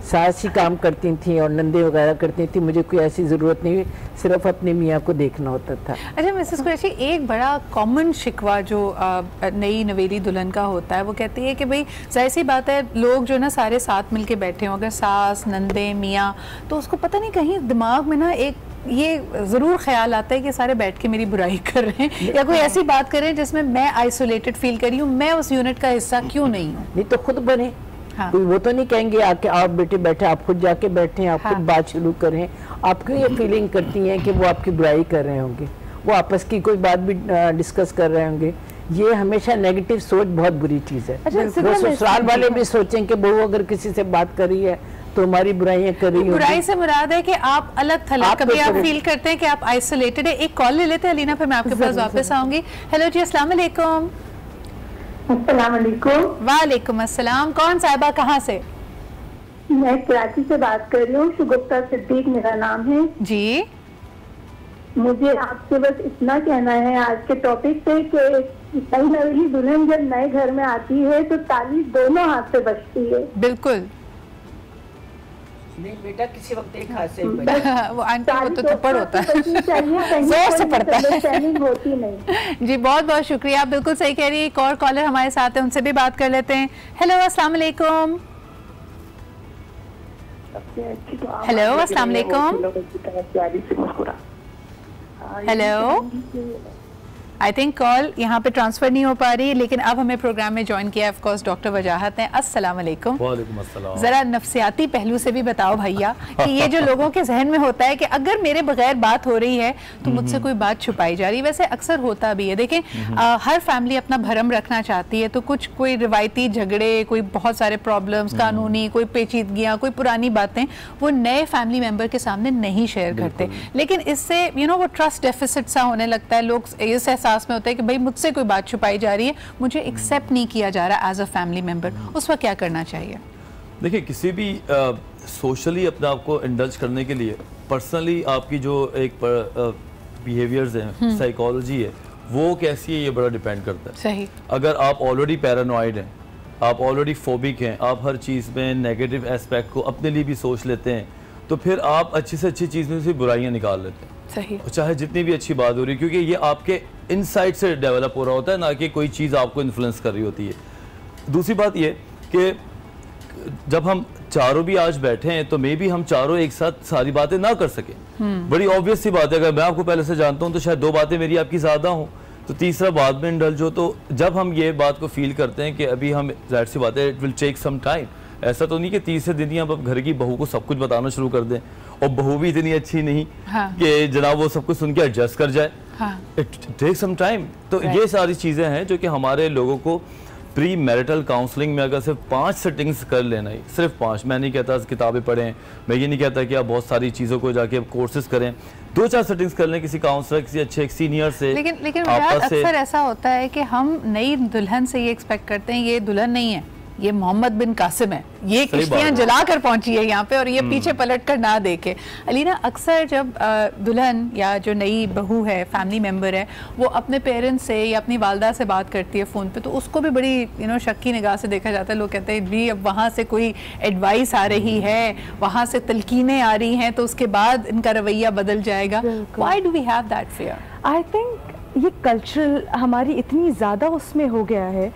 सासी काम करती थी और नंदे वगैरह करती थी, मुझे कोई ऐसी ज़रूरत नहीं हुई, सिर्फ अपने मियाँ को देखना होता था। अच्छा मिसेस कुरैशी, एक बड़ा कॉमन शिकवा जो नई नवेली दुल्हन का होता है, वो कहती है कि भाई जाहिर सी बात है, लोग जो ना सारे साथ मिलके बैठे हों, अगर सास नंदे मियाँ, तो उसको पता नहीं कहीं दिमाग में ना एक ये ज़रूर ख्याल आता है कि सारे बैठ के मेरी बुराई कर रहे हैं, या कोई ऐसी बात कर रहे हैं जिसमें मैं आइसोलेटेड फील करी हूँ, मैं उस यूनिट का हिस्सा क्यों नहीं हूँ। नहीं तो खुद बने, हाँ। कोई वो तो नहीं कहेंगे आके आप बेटे बैठे, आप खुद जाके बैठे, आप खुद बात शुरू करें। आप क्यों ये फीलिंग करती हैं कि वो आपकी बुराई कर रहे होंगे, वो आपस की कोई बात भी डिस्कस कर रहे होंगे? ये हमेशा नेगेटिव सोच बहुत बुरी चीज है। वो ससुराल वाले भी सोचें कि बहू अगर किसी से बात कर रही है तो हमारी बुराइयां कर रही है। बुराई से मुराद है कि आप अलग थलग, कभी आप फील करते हैं कि आप आइसोलेटेड है। एक कॉल ले लेते हैं अलीना, फिर मैं आपके पास वापस आऊंगी। हेलो जी, अस्सलाम वालेकुम। अस्सलाम वालेकुम। वालेकुम अस्सलाम। कौन साहिबा, कहाँ से? मैं कराची से बात कर रही हूँ, शुगुफ्ता सिद्दीक मेरा नाम है जी। मुझे आपसे बस इतना कहना है आज के टॉपिक पे कि नई नवेली दुल्हन जब नए घर में आती है तो ताली दोनों हाथ से बजती है। बिल्कुल नहीं बेटा, किसी वक्त एक हाथ से वो आंटी वो तो थप्पड़ होता है, जोर से पड़ता है। होती नहीं। जी बहुत बहुत शुक्रिया, आप बिल्कुल सही कह रही है। एक और कॉलर हमारे साथ है, उनसे भी बात कर लेते हैं। हेलो अस्सलाम वालेकुम। हेलो अस्सलाम वालेकुम। हेलो, आई थिंक कॉल यहाँ पे ट्रांसफर नहीं हो पा रही, लेकिन अब हमें प्रोग्राम में ज्वाइन किया ऑफ कोर्स डॉक्टर वजाहत हैं। अस्सलाम वालेकुम। वालेकुम अस्सलाम। जरा नफ्सियाती पहलू से भी बताओ भैया कि ये जो लोगों के जहन में होता है कि अगर मेरे बगैर बात हो रही है तो मुझसे कोई बात छुपाई जा रही है। वैसे अक्सर होता भी है, देखें हर फैमिली अपना भरम रखना चाहती है, तो कुछ कोई रिवायती झगड़े, कोई बहुत सारे प्रॉब्लम्स कानूनी, कोई पेचीदगियाँ, कोई पुरानी बातें वो नए फैमिली मेम्बर के सामने नहीं शेयर करते, लेकिन इससे वो ट्रस्ट डेफिसिट सा होने लगता है। लोग इस एहसास में होता है कि भाई मुझसे कोई बात छुपाई जा रही है, मुझे एक्सेप्ट नहीं किया जा रहा एज अ फैमिली मेंबर। उस वक्त क्या करना चाहिए? देखिए, किसी भी सोशली अपने आप को इंडल्ज करने के लिए पर्सनली आपकी जो एक बिहेवियर्स हैं, साइकोलॉजी है, वो कैसी है, ये बड़ा डिपेंड करता है। सही। अगर आप ऑलरेडी पैरानॉइड हैं, आप ऑलरेडी फोबिक हैं, आप हर चीज़ में नेगेटिव एस्पेक्ट को अपने लिए भी सोच लेते हैं, तो फिर आप अच्छी से अच्छी चीज़ में से बुराइयाँ निकाल लेते हैं। सही। चाहे जितनी भी अच्छी बात हो रही है, क्योंकि ये आपके इनसाइड से डेवलप हो रहा होता है, ना कि कोई चीज़ आपको इन्फ्लुएंस कर रही होती है। दूसरी बात ये कि जब हम चारों भी आज बैठे हैं तो मे भी हम चारों एक साथ सारी बातें ना कर सके। बड़ी ऑब्वियस सी बात है, अगर मैं आपको पहले से जानता हूँ तो शायद 2 बातें मेरी आपकी ज़्यादा हों, तो तीसरा बाद में इंडल्ज हो। तो जब हम ये बात को फील करते हैं कि अभी हम, जाहिर सी बात है, it will take some time. ऐसा तो नहीं कि तीसरे दिन ही हम घर की बहू को सब कुछ बताना शुरू कर दें, और बहू भी इतनी अच्छी नहीं कि जनाब वो सब कुछ सुन के एडजस्ट कर जाए। It take some time. तो ये सारी चीज़ें हैं जो कि हमारे लोगों को प्री मैरिटल काउंसलिंग में अगर सिर्फ 5 सेटिंग्स कर लेना ही, सिर्फ 5, मैं नहीं कहता किताबें पढ़ें, मैं ये नहीं कहता कि आप बहुत सारी चीज़ों को जाके कोर्सेज करें, 2-4 सेटिंग्स कर लें किसी काउंसलर, किसी अच्छे एक सीनियर से। लेकिन अक्सर ऐसा होता है कि हम नई दुल्हन से ये एक्सपेक्ट करते हैं, ये दुल्हन नहीं है, ये मोहम्मद बिन कासिम है, ये किश्तियां जला कर पहुंची है यहाँ पे, और ये पीछे पलट कर ना देखे। अलीना, अक्सर जब दुल्हन या जो नई बहू है, फैमिली मेंबर है, वो अपने पेरेंट्स से या अपनी वालदा से बात करती है फ़ोन पे, तो उसको भी बड़ी शक्की निगाह से देखा जाता है। लोग कहते हैं जी अब वहाँ से कोई एडवाइस आ रही है, वहाँ से तलकीनें आ रही हैं, तो उसके बाद इनका रवैया बदल जाएगा। Why do we have that fear? I think ये कल्चरल हमारी इतनी ज़्यादा उसमें हो गया है।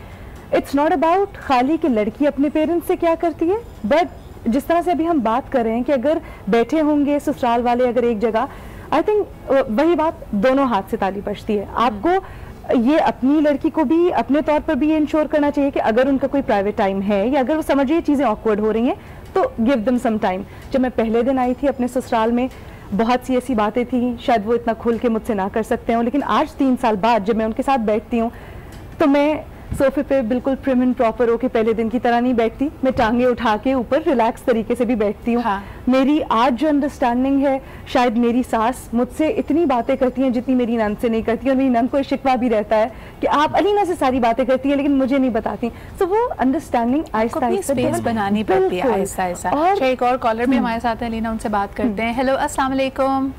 इट्स नॉट अबाउट खाली कि लड़की अपने पेरेंट्स से क्या करती है, बट जिस तरह से अभी हम बात कर रहे हैं कि अगर बैठे होंगे ससुराल वाले अगर एक जगह, आई थिंक वही बात, दोनों हाथ से ताली बजती है। आपको ये अपनी लड़की को भी अपने तौर पर भी इंश्योर करना चाहिए कि अगर उनका कोई प्राइवेट टाइम है या अगर वो समझिए चीज़ें ऑकवर्ड हो रही हैं तो गिव देम सम टाइम। जब मैं पहले दिन आई थी अपने ससुराल में, बहुत सी ऐसी बातें थी शायद वो इतना खुल के मुझसे ना कर सकते हो, लेकिन आज 3 साल बाद जब मैं उनके साथ बैठती हूँ तो मैं सोफे पे बिल्कुल प्रिम एंड प्रॉपर होके पहले दिन की तरह नहीं बैठती, मैं टांगे उठा के ऊपर रिलैक्स तरीके से भी बैठती हूँ। मेरी आज जो अंडरस्टैंडिंग है, शायद मेरी सास मुझसे इतनी बातें करती हैं जितनी मेरी नंद से नहीं करती, और मेरी नंद को शिकवा भी रहता है कि आप अलीना से सारी बातें करती है लेकिन मुझे नहीं बताती। सो वो अंडरस्टैंडिंग आहिस्ता आहिस्ता बनानी पड़ती है, आहिस्ता आहिस्ता। एक और कॉलर भी हमारे साथ है, अलीना, उनसे बात करते हैं। हेलो, अस्सलाम वालेकुम।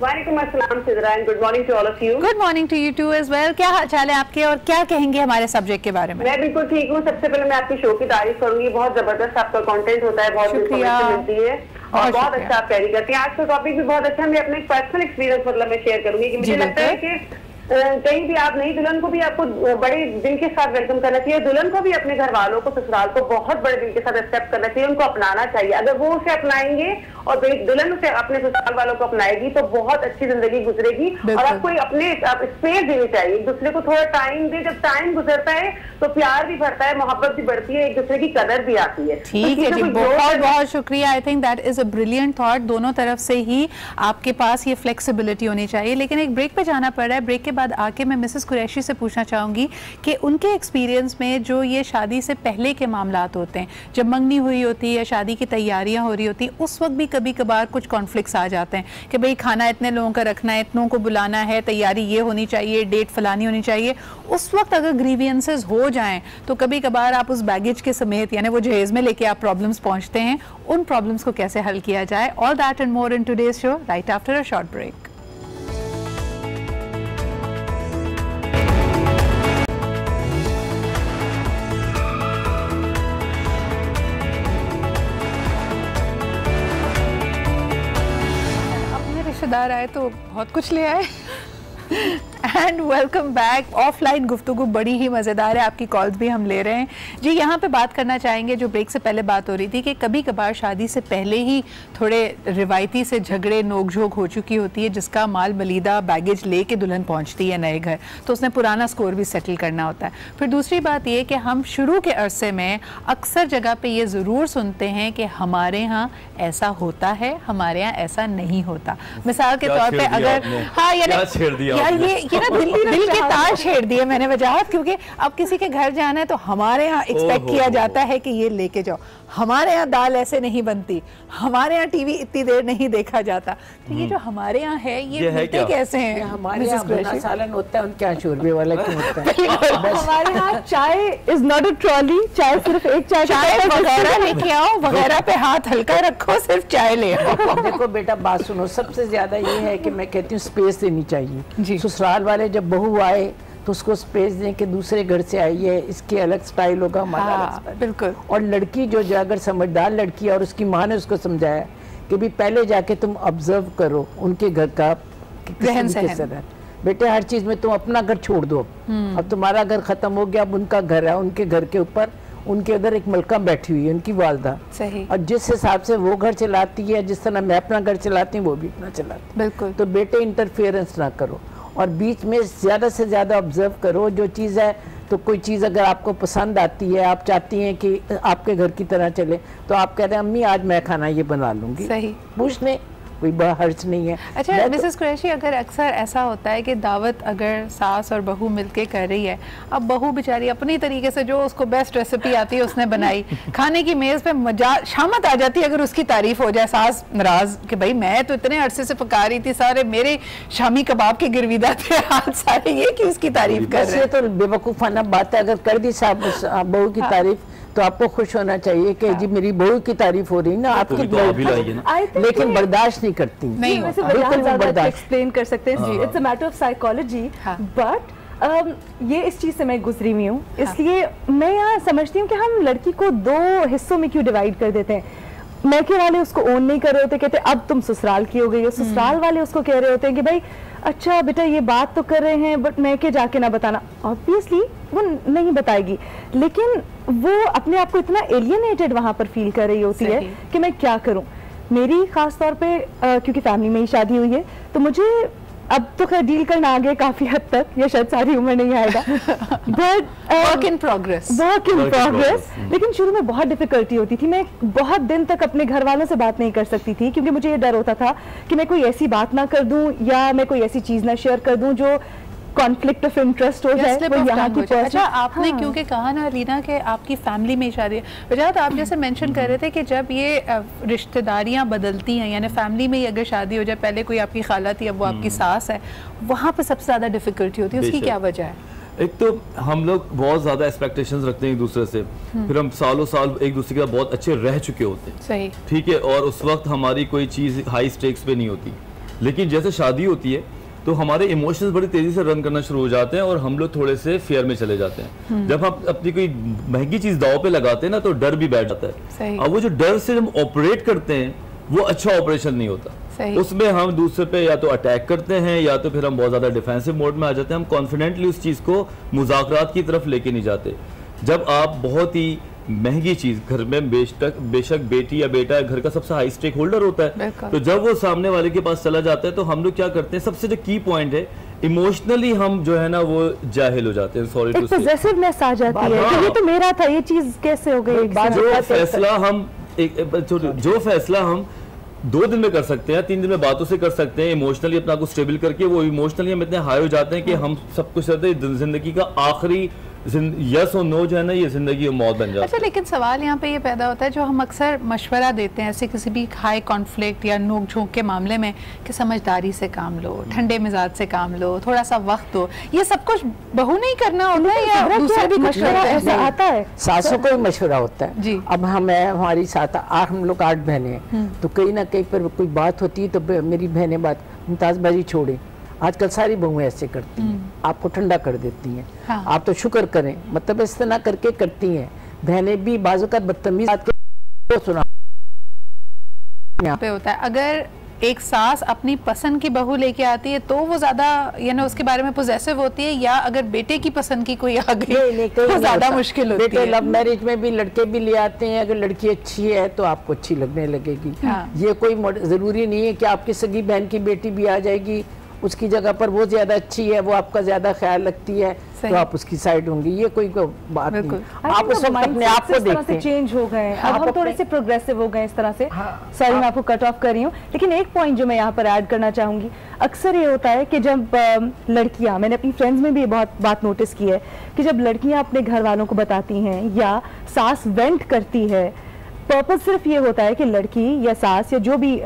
वालेकुम अस्सलाम Sidra, and good morning to all of you. Good morning to you too as well. क्या हाल चाल है आपके और क्या कहेंगे हमारे सब्जेक्ट के बारे में? मैं बिल्कुल ठीक हूँ। सबसे पहले मैं आपके शो की तारीफ करूंगी, बहुत जबरदस्त आपका कंटेंट होता है, बहुत इन्फॉर्मेशन मिलती है और बहुत अच्छा आप कैरी करती हैं। आज का टॉपिक भी बहुत अच्छा है। मैं अपना एक पर्सनल एक्सपीरियंस मतलब मैं शेयर करूंगी कि मुझे लगता है कि कहीं भी आप नई दुल्हन को भी आपको बड़े दिल के साथ वेलकम करना चाहिए, दुल्हन को भी अपने घर वालों को, ससुराल को बहुत बड़े दिल के साथ एक्सेप्ट करना चाहिए, उनको अपनाना चाहिए। अगर वो उसे अपनाएंगे और दुल्हन उसे अपने ससुराल वालों को अपनाएगी तो बहुत अच्छी जिंदगी गुजरेगी। और आपको अपने स्पेस देनी चाहिए, एक दूसरे को थोड़ा टाइम दे। जब टाइम गुजरता है तो प्यार भी बढ़ता है, मोहब्बत भी बढ़ती है, एक दूसरे की कदर भी आती है। ठीक है जी, बहुत बहुत शुक्रिया। I think that is a brilliant thought. दोनों तरफ से ही आपके पास ये फ्लेक्सिबिलिटी होनी चाहिए। लेकिन एक ब्रेक पे जाना पड़ रहा है। ब्रेक के बाद आके मैं मिसेस कुरैशी से पूछना चाहूँगी कि उनके एक्सपीरियंस में जो ये शादी से पहले के मामलात होते हैं, जब मंगनी हुई होती है या शादी की तैयारियां हो रही होती हैं, उस वक्त भी कभी कभार कुछ कॉन्फ्लिक्ट्स आ जाते हैं कि भाई खाना इतने लोगों का रखना है, इतनों को बुलाना है, तैयारी ये होनी चाहिए, डेट फलानी होनी चाहिए। उस वक्त अगर ग्रीवियंसेस हो जाएं तो कभी कभार आप उस बैगेज के समेत यानी वो जहेज में लेके आप प्रॉब्लम्स पहुंचते हैं। उन प्रॉब्लम्स को कैसे हल किया जाए, all that and more in today's show right after a short break. रिश्तेदार आए तो बहुत कुछ ले आए। And welcome back. ऑफलाइन गुफ्तगू बड़ी ही मज़ेदार है, आपकी कॉल्स भी हम ले रहे हैं जी। यहाँ पे बात करना चाहेंगे, जो ब्रेक से पहले बात हो रही थी कि कभी कभार शादी से पहले ही थोड़े रिवायती से झगड़े नोक-झोंक हो चुकी होती है, जिसका माल मलीदा बैगेज लेके दुल्हन पहुँचती है नए घर, तो उसने पुराना स्कोर भी सेटल करना होता है। फिर दूसरी बात ये कि हम शुरू के अरसे में अक्सर जगह पर ये ज़रूर सुनते हैं कि हमारे यहाँ ऐसा होता है, हमारे यहाँ ऐसा नहीं होता। मिसाल के तौर पर अगर हाँ ये ना दिल के तार छेड़ दिए मैंने वजाहत, क्योंकि अब किसी के घर जाना है तो हमारे यहाँ एक्सपेक्ट किया जाता है कि ये लेके जाओ, हमारे यहाँ दाल ऐसे नहीं बनती, हमारे यहाँ टीवी इतनी देर नहीं देखा जाता। तो ये जो हमारे यहाँ है ये मिलते कैसे हैं? हमारे यहाँ सालन होता है, उनके यहाँ शोरबे वाला क्यों होता है? हमारे यहाँ चाय इज नॉट अ ट्रॉली, चाय सिर्फ एक चाय वगैरह लेके आओ, वगैरह पे हाथ हल्का रखो, सिर्फ चाय ले आओ। देखो बेटा बात सुनो, सबसे ज्यादा ये है कि मैं कहती हूँ स्पेस देनी चाहिए। ससुराल वाले जब बहू आए तो उसको स्पेस दें कि दूसरे घर से आई है, इसके अलग स्टाइल होगा, हमारा अलग स्टाइल। बिल्कुल। और लड़की जो अगर समझदार लड़की है और उसकी माँ ने उसको समझाया कि भी पहले जाके तुम ऑब्जर्व करो उनके घर का रहन सहन, बेटे हर चीज में तुम अपना घर छोड़ दो। अब तुम्हारा घर खत्म हो गया, अब उनका घर है, उनके घर के ऊपर उनके उधर एक मलका बैठी हुई है, उनकी वालदा। सही। और जिस हिसाब से वो घर चलाती है, जिस तरह मैं अपना घर चलाती हूँ वो भी अपना चलाती। बिल्कुल। तो बेटे इंटरफेरेंस ना करो और बीच में ज़्यादा से ज़्यादा ऑब्जर्व करो। जो चीज़ है तो कोई चीज़ अगर आपको पसंद आती है, आप चाहती हैं कि आपके घर की तरह चले, तो आप कह रहे हैं अम्मी आज मैं खाना ये बना लूँगी, सही पूछ लें, कोई बड़ा हर्ज नहीं है। अच्छा मिसेस कुरैशी, अगर अक्सर ऐसा होता है कि दावत अगर सास और बहू मिलके कर रही है, अब बहू बेचारी अपनी तरीके से जो उसको बेस्ट रेसिपी आती है उसने बनाई, खाने की मेज़ पे मजा शामत आ जाती है अगर उसकी तारीफ हो जाए, सास नाराज कि भाई मैं तो इतने अरसे से पका रही थी, सारे मेरे शामी कबाब के गिरविदा थे, आज सारे ये कि उसकी तारीफ कर रहे हैं। तो बेवकूफ़ाना बात है, अगर कर दी साहब बहू की तारीफ तो आपको खुश होना चाहिए कि जी मेरी बहू की तारीफ हो रही ना, आपकी लेकिन बर्दाश्त नहीं करती। नहीं, बिल्कुल बर्दाश्त एक्सप्लेन कर सकते हैं जी, it's a matter of psychology. But ये इस चीज़ से मैं गुजरी हुई हूँ, इसलिए मैं यहाँ समझती हूँ कि हम लड़की को दो हिस्सों में क्यों डिवाइड कर देते हैं। मैके वाले उसको ओन नहीं कर रहे होते, कहते अब तुम ससुराल की हो गई हो, ससुराल वाले उसको कह रहे होते हैं कि भाई अच्छा बेटा ये बात तो कर रहे हैं बट मैके जाके ना बताना। ऑब्वियसली वो नहीं बताएगी, लेकिन वो अपने आप को इतना एलियनेटेड वहाँ पर फील कर रही होती है कि मैं क्या करूँ। मेरी खास तौर पे क्योंकि फैमिली में ही शादी हुई है तो मुझे अब तो खैर डील करना आ गया काफी हद तक, या शायद सारी उम्र नहीं आएगा, बट वर्क इन प्रोग्रेस। लेकिन शुरू में बहुत डिफिकल्टी होती थी, मैं बहुत दिन तक अपने घर वालों से बात नहीं कर सकती थी क्योंकि मुझे ये डर होता था कि मैं कोई ऐसी बात ना कर दूं या मैं कोई ऐसी चीज ना शेयर कर दूं जो कॉन्फ्लिक्ट ऑफ इंटरेस्ट हो जाए, वो यहाँ की पर्सन। अच्छा आपने क्योंकि कहा ना लीना कि आपकी फैमिली में शादी है, वजह आप जैसे मेंशन कर रहे थे कि जब ये रिश्तेदारियाँ बदलती हैं, यानी फैमिली में ही अगर शादी हो जाए, पहले कोई आपकी खाला थी अब वो आपकी सास है, वहाँ पे सबसे ज़्यादा डिफिकल्टी होती है, उसकी क्या वजह है? एक तो हम लोग बहुत ज़्यादा एक्सपेक्टेशंस रखते हैं एक दूसरे से, फिर हम सालों साल एक दूसरे के साथ बहुत अच्छे रह चुके होते हैं, सही ठीक है, और उस वक्त हमारी कोई चीज़ हाई स्टेक्स पे नहीं होती, लेकिन जैसे शादी होती है तो हमारे इमोशंस बड़ी तेजी से रन करना शुरू हो जाते हैं और हम लोग थोड़े से फेयर में चले जाते हैं। जब हम अपनी कोई महंगी चीज दाव पे लगाते हैं ना तो डर भी बैठ जाता है। अब वो जो डर से हम ऑपरेट करते हैं वो अच्छा ऑपरेशन नहीं होता। उसमें हम दूसरे पे या तो अटैक करते हैं या तो फिर हम बहुत ज़्यादा डिफेंसिव मोड में आ जाते हैं। हम कॉन्फिडेंटली उस चीज़ को मुज़ाकरात की तरफ लेके नहीं जाते। जब आप बहुत ही महंगी चीज़ घर में बेशक बेटी या बेटा घर का सबसे हाई स्टेक होल्डर होता है, तो जब वो सामने वाले के पास चला जाता है तो हम लोग क्या करते हैं, सबसे जो की पॉइंट है, इमोशनली हम जो है ना वो जाहिल हो जाते हैं। सॉरी टू से पॉसेसिवनेस आ जाती है कि ये तो मेरा था, ये चीज़ कैसे हो गई। जो फैसला हम 2 दिन में कर सकते हैं, 3 दिन में बातों से कर सकते हैं, इमोशनली अपना को स्टेबल करके, वो इमोशनली हम इतने हाई हो जाते हैं कि हम सब कुछ करते हैं। जिंदगी का आखिरी यस और नो जो है ना, ये जिंदगी और मौत बन जाती है। अच्छा, लेकिन सवाल यहाँ पे ये पैदा होता है, जो हम अक्सर मशवरा देते हैं ऐसे किसी भी हाई कॉन्फ्लिक्ट या नोक झोंक के मामले में, कि समझदारी से काम लो, ठंडे मिजाज से काम लो, थोड़ा सा वक्त दो, ये सब कुछ बहू नहीं करना होता है या दूसरे भी मशवरा ऐसा आता है? सासों को भी मशवरा होता है जी। अब हमारी साथ हम लोग 8 बहनें हैं, तो कहीं ना कहीं पर कोई बात होती है तो मेरी बहनें बात, मुमताज़बाजी छोड़े, आजकल सारी बहुएं ऐसे करती हैं, आपको ठंडा कर देती हैं। हाँ। आप तो शुक्र करें, मतलब इस तरह करके करती हैं। बहनें भी बाजू का बदतमीज सुना पे होता है। अगर एक सास अपनी पसंद की बहू लेके आती है तो वो ज्यादा उसके बारे में पोजेसिव होती है, या अगर बेटे की पसंद की कोई आ गई तो ज्यादा मुश्किल होती है। लव मैरिज में भी लड़के भी ले आते हैं, अगर लड़की अच्छी है तो आपको अच्छी लगने लगेगी। हाँ। ये कोई जरूरी नहीं है कि आपकी सगी बहन की बेटी भी आ जाएगी, उसकी जगह पर वो ज्यादा अच्छी है, वो आपका ज्यादा ख्याल रखती है, तो आप उसकी साइड होंगी। ये कोई बात नहीं। आप उस वक्त अपने आप को देखते हैं। चेंज हो गए, अब हम थोड़े से प्रोग्रेसिव हो गए इस तरह से। सॉरी, मैं आपको कट ऑफ कर रही हूँ, लेकिन एक पॉइंट जो मैं यहाँ पर ऐड करना चाहूंगी, अक्सर ये होता है कि जब लड़कियां, मैंने अपनी फ्रेंड्स में भी बहुत बात नोटिस की है कि जब लड़कियां अपने घर वालों को बताती हैं या सास वेंट करती है, पर्पस सिर्फ ये होता है कि लड़की या सास या जो भी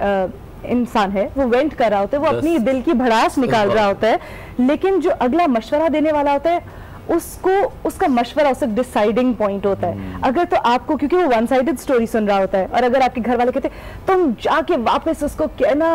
इंसान है वो वेंट कर रहा होता है, वो अपनी दिल की भड़ास निकाल रहा होता है, लेकिन जो अगला मशवरा देने वाला होता है उसको उसका मशवरा उसका डिसाइडिंग पॉइंट होता है। अगर तो आपको, क्योंकि वो वन साइडेड स्टोरी सुन रहा होता है, और अगर आपके घर वाले कहते तुम जाके वापस उसको कहना,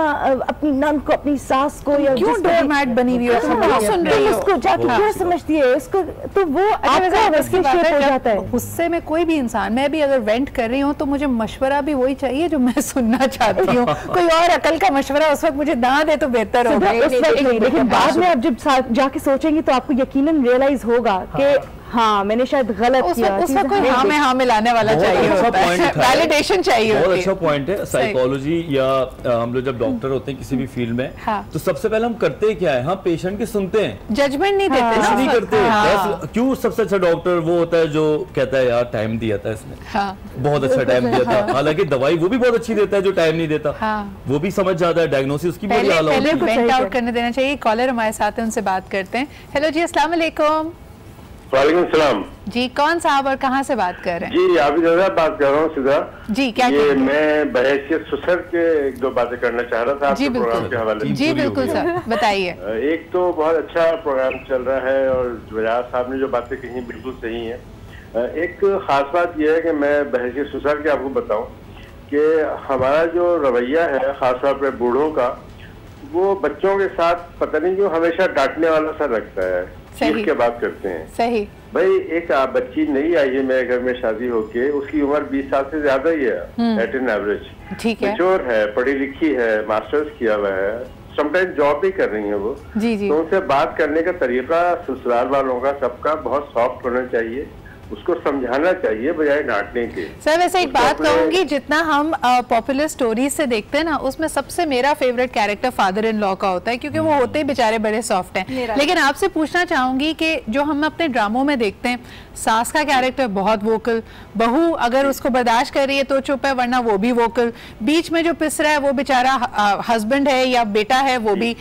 अपनी नंद को, अपनी सास को, या क्यों डोरमैट बनी हुई हो, सुन रही हो, उसको जाके क्या समझती है उसको, तो वो आपका शेप हो जाता है। गुस्से में कोई भी इंसान, मैं भी अगर वेंट कर रही हूँ तो मुझे मशवरा भी वही चाहिए जो मैं सुनना चाहती हूँ। कोई और अकल का मशवरा उस वक्त मुझे ना दे तो बेहतर होगा। लेकिन बाद में आप जब जाके सोचेंगे तो आपको यकीनन रियलाइज होगा कि हाँ मैंने शायद गलत किया। उसका कोई हाँ में हाँ मिलाने वाला चाहिए, वैलिडेशन चाहिए। बहुत अच्छा पॉइंट है। साइकोलॉजी या हम लोग जब डॉक्टर होते हैं किसी भी फील्ड में, तो सबसे पहले हम करते क्या है, हम पेशेंट की सुनते हैं, जजमेंट नहीं देते, नहीं करते। क्यों? सबसे अच्छा डॉक्टर वो होता है जो कहता है यार टाइम दिया था इसने, बहुत अच्छा टाइम दिया था, हालांकि दवाई वो भी बहुत अच्छी देता है जो टाइम नहीं देता, वो भी समझ जाता है, डायग्नोसिस उसकी बड़ी आला होती है। पहले वेंट आउट करने देना चाहिए। कॉलर हमारे साथ है, उनसे बात करते हैं। हेलो जी, अस्सलाम वालेकुम। वालेकुम सलाम जी, कौन साहब और कहाँ से बात कर रहे हैं? जी, आबिद रजा बात कर रहा हूँ सीधा जी। क्या ये मैं बहैसियत ससुर के 1-2 बातें करना चाह रहा था आपके प्रोग्राम के हवाले से। जी बिल्कुल सर, बताइए। एक तो बहुत अच्छा प्रोग्राम चल रहा है और वजाहत साहब ने जो बातें कही बिल्कुल सही है। एक खास बात यह है कि मैं बहैसियत ससुर के आपको बताऊँ कि हमारा जो रवैया है खासतौर पर बूढ़ों का, वो बच्चों के साथ पता नहीं क्यों हमेशा डांटने वाला सा लगता है, चीख के बात करते हैं। सही भाई, एक बच्ची नई आई है मेरे घर में शादी होके, उसकी उम्र 20 साल से ज्यादा ही है एट एन एवरेज, ठीक है, मैच्योर है, पढ़ी लिखी है, मास्टर्स किया हुआ है, समटाइम जॉब भी कर रही है वो। जी जी। तो उनसे बात करने का तरीका ससुराल वालों का सबका बहुत सॉफ्ट होना चाहिए, उसको समझाना चाहिए बजाय डांटने के। सर वैसे एक बात कहूंगी, जितना हम पॉपुलर स्टोरीज से देखते हैं ना, उसमें सबसे मेरा favourite character father in law का होता है, क्योंकि वो होते ही बेचारे बड़े सॉफ्ट हैं। लेकिन आपसे पूछना चाहूंगी कि जो हम अपने ड्रामों में देखते हैं, सास का कैरेक्टर बहुत वोकल, बहू अगर उसको बर्दाश्त कर रही है तो चुप है, वरना वो भी वोकल, बीच में जो पिस रहा है वो बेचारा हस्बैंड है या बेटा है वो भी।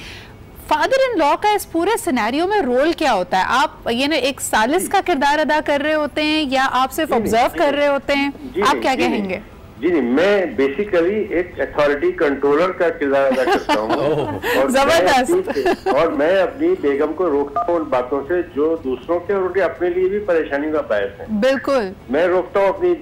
फादर इन लॉ का इस पूरे सिनेरियो में रोल क्या होता है? आप ये ना एक सालिस का किरदार अदा कर रहे होते हैं या आप सिर्फ ऑब्जर्व कर रहे होते हैं? आप क्या कहेंगे? जी नहीं, मैं बेसिकली एक अथॉरिटी कंट्रोलर का किरदार अदा करता हूँ जबरदस्त। और मैं अपनी बेगम को रोकता हूँ उन बातों से जो दूसरों के और उनके अपने लिए भी परेशानी का बायस है। बिल्कुल, मैं रोकता हूँ अपनी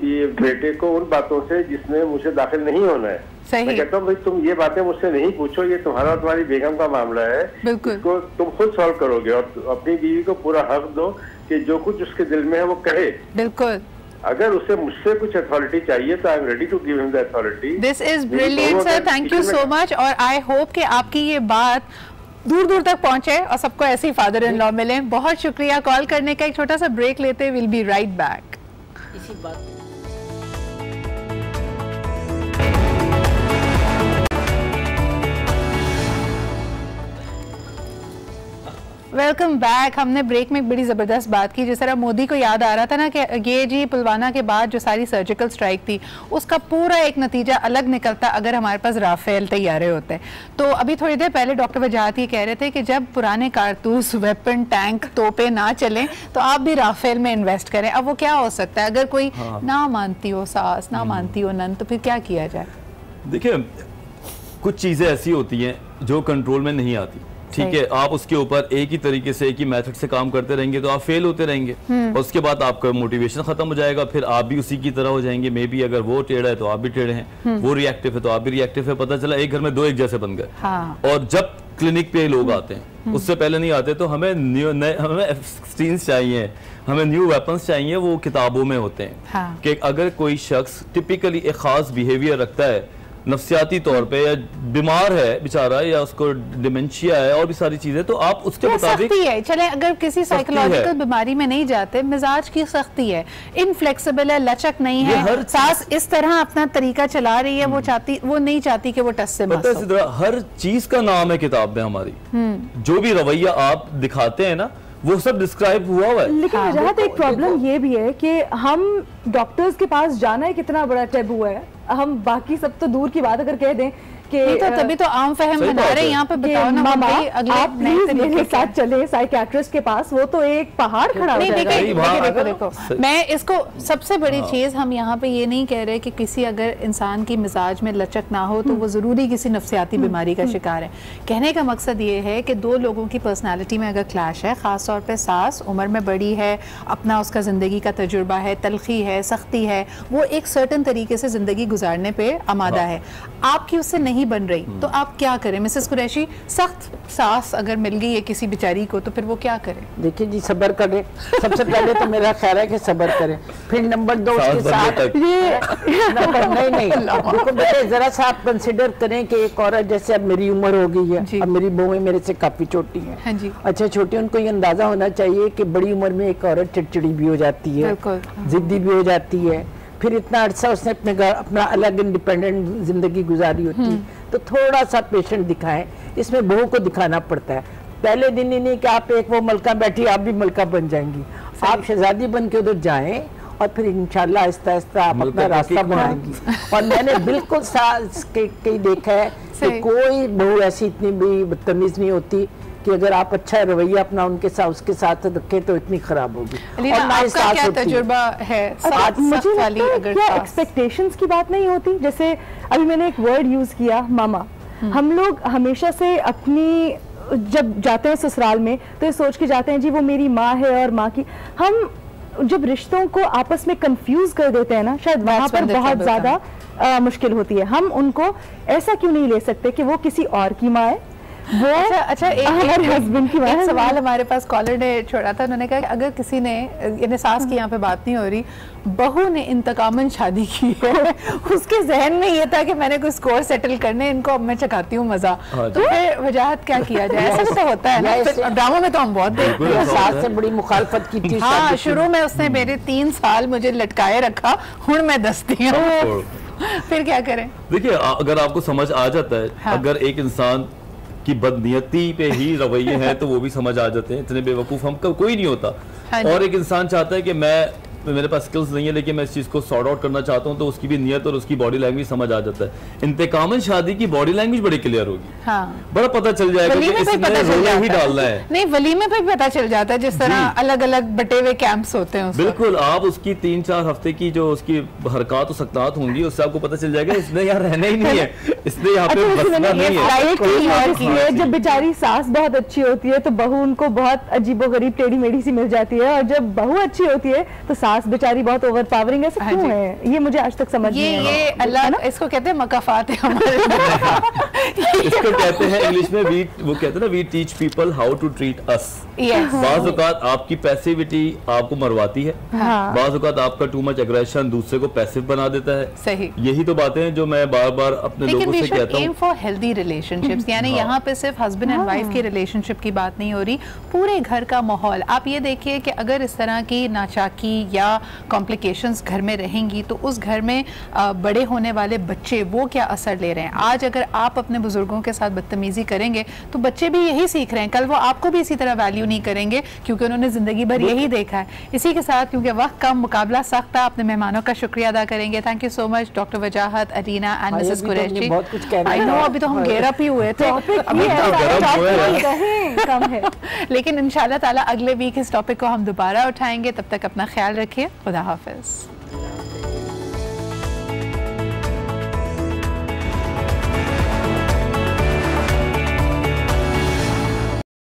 बेटे को उन बातों से जिसमें मुझे दाखिल नहीं होना है। मैं कहता हूँ भाई तुम ये बातें मुझसे नहीं पूछो, ये तुम्हारा और तुम्हारी बेगम का मामला है, इसको तुम खुद सॉल्व करोगे, और अपनी बीवी को पूरा हक दो कि जो कुछ उसके दिल में है वो कहे। बिल्कुल। अगर उसे मुझसे कुछ अथॉरिटी चाहिए तो I am ready to give him the authority. This is brilliant sir, thank you so much. और आई होप कि आपकी ये बात दूर दूर तक पहुंचे और सबको ऐसे ही फादर इन लॉ मिले। बहुत शुक्रिया कॉल करने का। एक छोटा सा ब्रेक लेते, विल बी राइट बैक। इसी बात वेलकम बैक। हमने ब्रेक में एक बड़ी ज़बरदस्त बात की। जिस तरह मोदी को याद आ रहा था ना कि ये जी पुलवामा के बाद जो सारी सर्जिकल स्ट्राइक थी उसका पूरा एक नतीजा अलग निकलता अगर हमारे पास राफेल तैयारे होते। तो अभी थोड़ी देर पहले डॉक्टर वजाहत ये कह रहे थे कि जब पुराने कारतूस, वेपन, टैंक, तोपे ना चलें तो आप भी राफेल में इन्वेस्ट करें। अब वो क्या हो सकता है? अगर कोई ना मानती हो सास, ना मानती हो नन, तो फिर क्या किया जाए? देखिए, कुछ चीज़ें ऐसी होती हैं जो कंट्रोल में नहीं आती, ठीक है। आप उसके ऊपर एक ही तरीके से, एक ही मेथड से काम करते रहेंगे तो आप फेल होते रहेंगे और उसके बाद आपका मोटिवेशन खत्म हो जाएगा, फिर आप भी उसी की तरह हो जाएंगे। मे बी अगर वो टेढ़ा है तो आप भी टेढ़े हैं, वो रिएक्टिव है तो आप भी रिएक्टिव है। पता चला एक घर में दो एक जैसे बन गए। और जब क्लिनिक पे लोग आते हैं, उससे पहले नहीं आते, तो हमें हमें वैक्सीन चाहिए, हमें न्यू वेपन्स चाहिए। वो किताबों में होते हैं कि अगर कोई शख्स टिपिकली एक खास बिहेवियर रखता है नफ्सियाती तौर पे, या बीमार है बेचारा, या उसको डिमेंशिया है और भी सारी चीजें, तो आप उसके मुताबिक है। चले अगर किसी साइकोलॉजिकल बीमारी में नहीं जाते, मिजाज की सख्ती है, इनफ्लेक्सिबल है, लचक नहीं है, सास इस तरह अपना तरीका चला रही है, वो नहीं चाहती कि वो टस से पता है। हर चीज का नाम है किताब में हमारी। जो भी रवैया आप दिखाते हैं ना, वो सब डिस्क्राइब हुआ है। लेकिन वजाहत एक प्रॉब्लम ये भी है कि हम डॉक्टर्स के पास जाना है कितना बड़ा टैबू है। हम बाकी सब तो दूर की बात अगर कह दें कि तो तभी तो आम फहम बना रहे हैं यहाँ पे। बताओ ना मामा, आप प्लीज मेरे साथ चले साइकियाट्रिस्ट के पास, वो तो एक पहाड़ खड़ा हो जाएगा। देखो, मैं इसको सबसे बड़ी चीज, हम यहाँ पे ये नहीं कह रहे कि किसी अगर इंसान की मिजाज में लचक ना हो तो वो जरूरी किसी नफ्सियाती बीमारी का शिकार है। कहने का मकसद ये है कि दो लोगों की पर्सनैलिटी में अगर क्लैश है, खास तौर पर सास उम्र में बड़ी है, अपना उसका जिंदगी का तजुर्बा है, तलखी है, सख्ती है, वो एक सर्टन तरीके से जिंदगी गुजारने पे आमादा है, आपकी उससे नहीं बन रही, तो आप क्या करें? मिसेस कुरैशी, सख्त सास अगर मिल गई है किसी बेचारी को तो फिर वो क्या करे? देखिए जी, सब्र करें। सबसे पहले तो मेरा ख्याल है कि सब्र करें, फिर नंबर 2 उसके साथ ये नहीं देखो बेटे, जरा सा आप कंसिडर करें कि एक औरत, जैसे अब मेरी उम्र हो गई है, अब मेरी बहुएं मेरे से काफी छोटी हैं। हाँ जी। अच्छा, छोटी, उनको ये अंदाजा होना चाहिए कि बड़ी उम्र में एक औरत चिड़चिड़ी भी हो जाती है, जिद्दी भी हो जाती है, फिर इतना अरसा उसने अपना अलग इंडिपेंडेंट जिंदगी गुजारी होती है, तो थोड़ा सा पेशेंट दिखाएं। इसमें बहू को दिखाना पड़ता है। पहले दिन ही नहीं कि आप एक वो मलका बैठी, आप भी मलका बन जाएंगी। आप शहजादी बन के उधर जाएं और फिर इंशाल्लाह आहिस्ता आहिस्ता आप अपना रास्ता बनाएंगी। और मैंने बिल्कुल कई देखा है कि कोई बहू ऐसी इतनी भी बदतमीज नहीं होती कि अगर आप अच्छा रवैया अपना उसके साथ रखें तो इतनी खराब होगी। और आपका क्या तजुर्बा है? मुझे क्या एक्सपेक्टेशंस की बात नहीं होती? जैसे अभी मैंने एक वर्ड यूज किया, मामा। हम लोग हमेशा से अपनी, जब जाते हैं ससुराल में तो ये सोच के जाते हैं जी वो मेरी माँ है और माँ की, हम जब रिश्तों को आपस में कंफ्यूज कर देते हैं ना, शायद वहाँ पर बहुत ज्यादा मुश्किल होती है। हम उनको ऐसा क्यों नहीं ले सकते कि वो किसी और की माँ है, वो अच्छा हमारे हस्बैंड की बात। सवाल हमारे पास कॉलर ने छोड़ा था, उन्होंने कहा कि अगर किसी ने, यानी सास की यहाँ पे बात नहीं हो रही, बहू ने इंतकामन शादी की है, उसके जहन में ये था कि मैंने कुछ स्कोर सेटल करने, इनको अब मैं चकाती हूँ मजा, तो फिर वजाहत क्या किया जाए? ऐसा तो होता है ना, ड्रामा में तो हम बहुत देखते हैं। सास से बड़ी मुखालफत की थी। हाँ, शुरू में उसने मेरे 3 साल मुझे लटकाए रखा, हुण मैं दसती हूँ। फिर क्या करें? देखिए, अगर आपको समझ आ जाता है, अगर एक इंसान की बदनीयती पे ही रवैये हैं तो वो भी समझ आ जाते हैं। इतने बेवकूफ़ हम कोई नहीं होता। और एक इंसान चाहता है कि मेरे पास स्किल्स नहीं है लेकिन मैं इस चीज़ को सॉर्ट आउट करना चाहता हूँ, तो उसकी भी नियत और उसकी बॉडी लैंग्वेज समझ आ जाता है। इंतकामन शादी की बॉडी लैंग्वेज बड़ी क्लियर होगी। बड़ा पता चल जाएगा कि इसने रोला ही डालना है। नहीं, वलीमे पे पता चल जाता है, जिस तरह अलग अलग बटे हुए कैंप्स होते हैं। बिल्कुल, आप उसकी 3-4 हफ्ते की जो उसकी हरकत सकतात होंगी, उससे आपको पता चल जाएगा इसने यहाँ रहना ही नहीं है, इसलिए यहाँ पे बसना नहीं है। जब बेचारी सास बहुत अच्छी होती है तो बहू उनको बहुत अजीबोगरीब टेढ़ी मेढ़ी सी मिल जाती है, और जब बहू अच्छी होती है तो सास बेचारी बहुत ओवर पावरिंग है। क्यों है ये मुझे आज तक समझ नहीं आया। ये अल्लाह इसको कहते हैं मकाफात है हमारे। इसको कहते हैं इंग्लिश में वो कहते हैं ना, we teach people how to treat us. बाज़ औक़ात आपकी पैसिविटी आपको मरवाती है, बाज़ औक़ात आपका टू मच एग्रेशन दूसरे को पैसिव बना देता है। सही, यही तो बातें हैं जो मैं बार बार अपने लोगों से कहता हूँ। फॉर हेल्दी रिलेशनशिप्स, यानी यहाँ पे सिर्फ हस्बैंड एंड वाइफ की रिलेशनशिप की बात नहीं हो रही, पूरे घर का माहौल। आप ये देखिए कि अगर इस तरह की नाचाकी या कॉम्प्लिकेशंस घर में रहेंगी तो उस घर में बड़े होने वाले बच्चे वो क्या असर ले रहे हैं। आज अगर आप अपने बुजुर्गों के साथ बदतमीजी करेंगे तो बच्चे भी यही सीख रहे हैं, कल वो आपको भी इसी तरह वैल्यू नहीं करेंगे क्योंकि उन्होंने जिंदगी भर यही देखा है। इसी के साथ, क्योंकि वक्त कम, मुकाबला सख्त था, अपने मेहमानों का शुक्रिया अदा करेंगे। Thank you so much doctor Wajahat, Areena and Mrs Qureshi. I know अभी तो हम गेरअप ही हुए थे, कम है, लेकिन इंशाल्लाह ताला अगले वीक इस टॉपिक को हम दोबारा उठाएंगे। तब तक अपना ख्याल रखिए। खुदा हाफिज।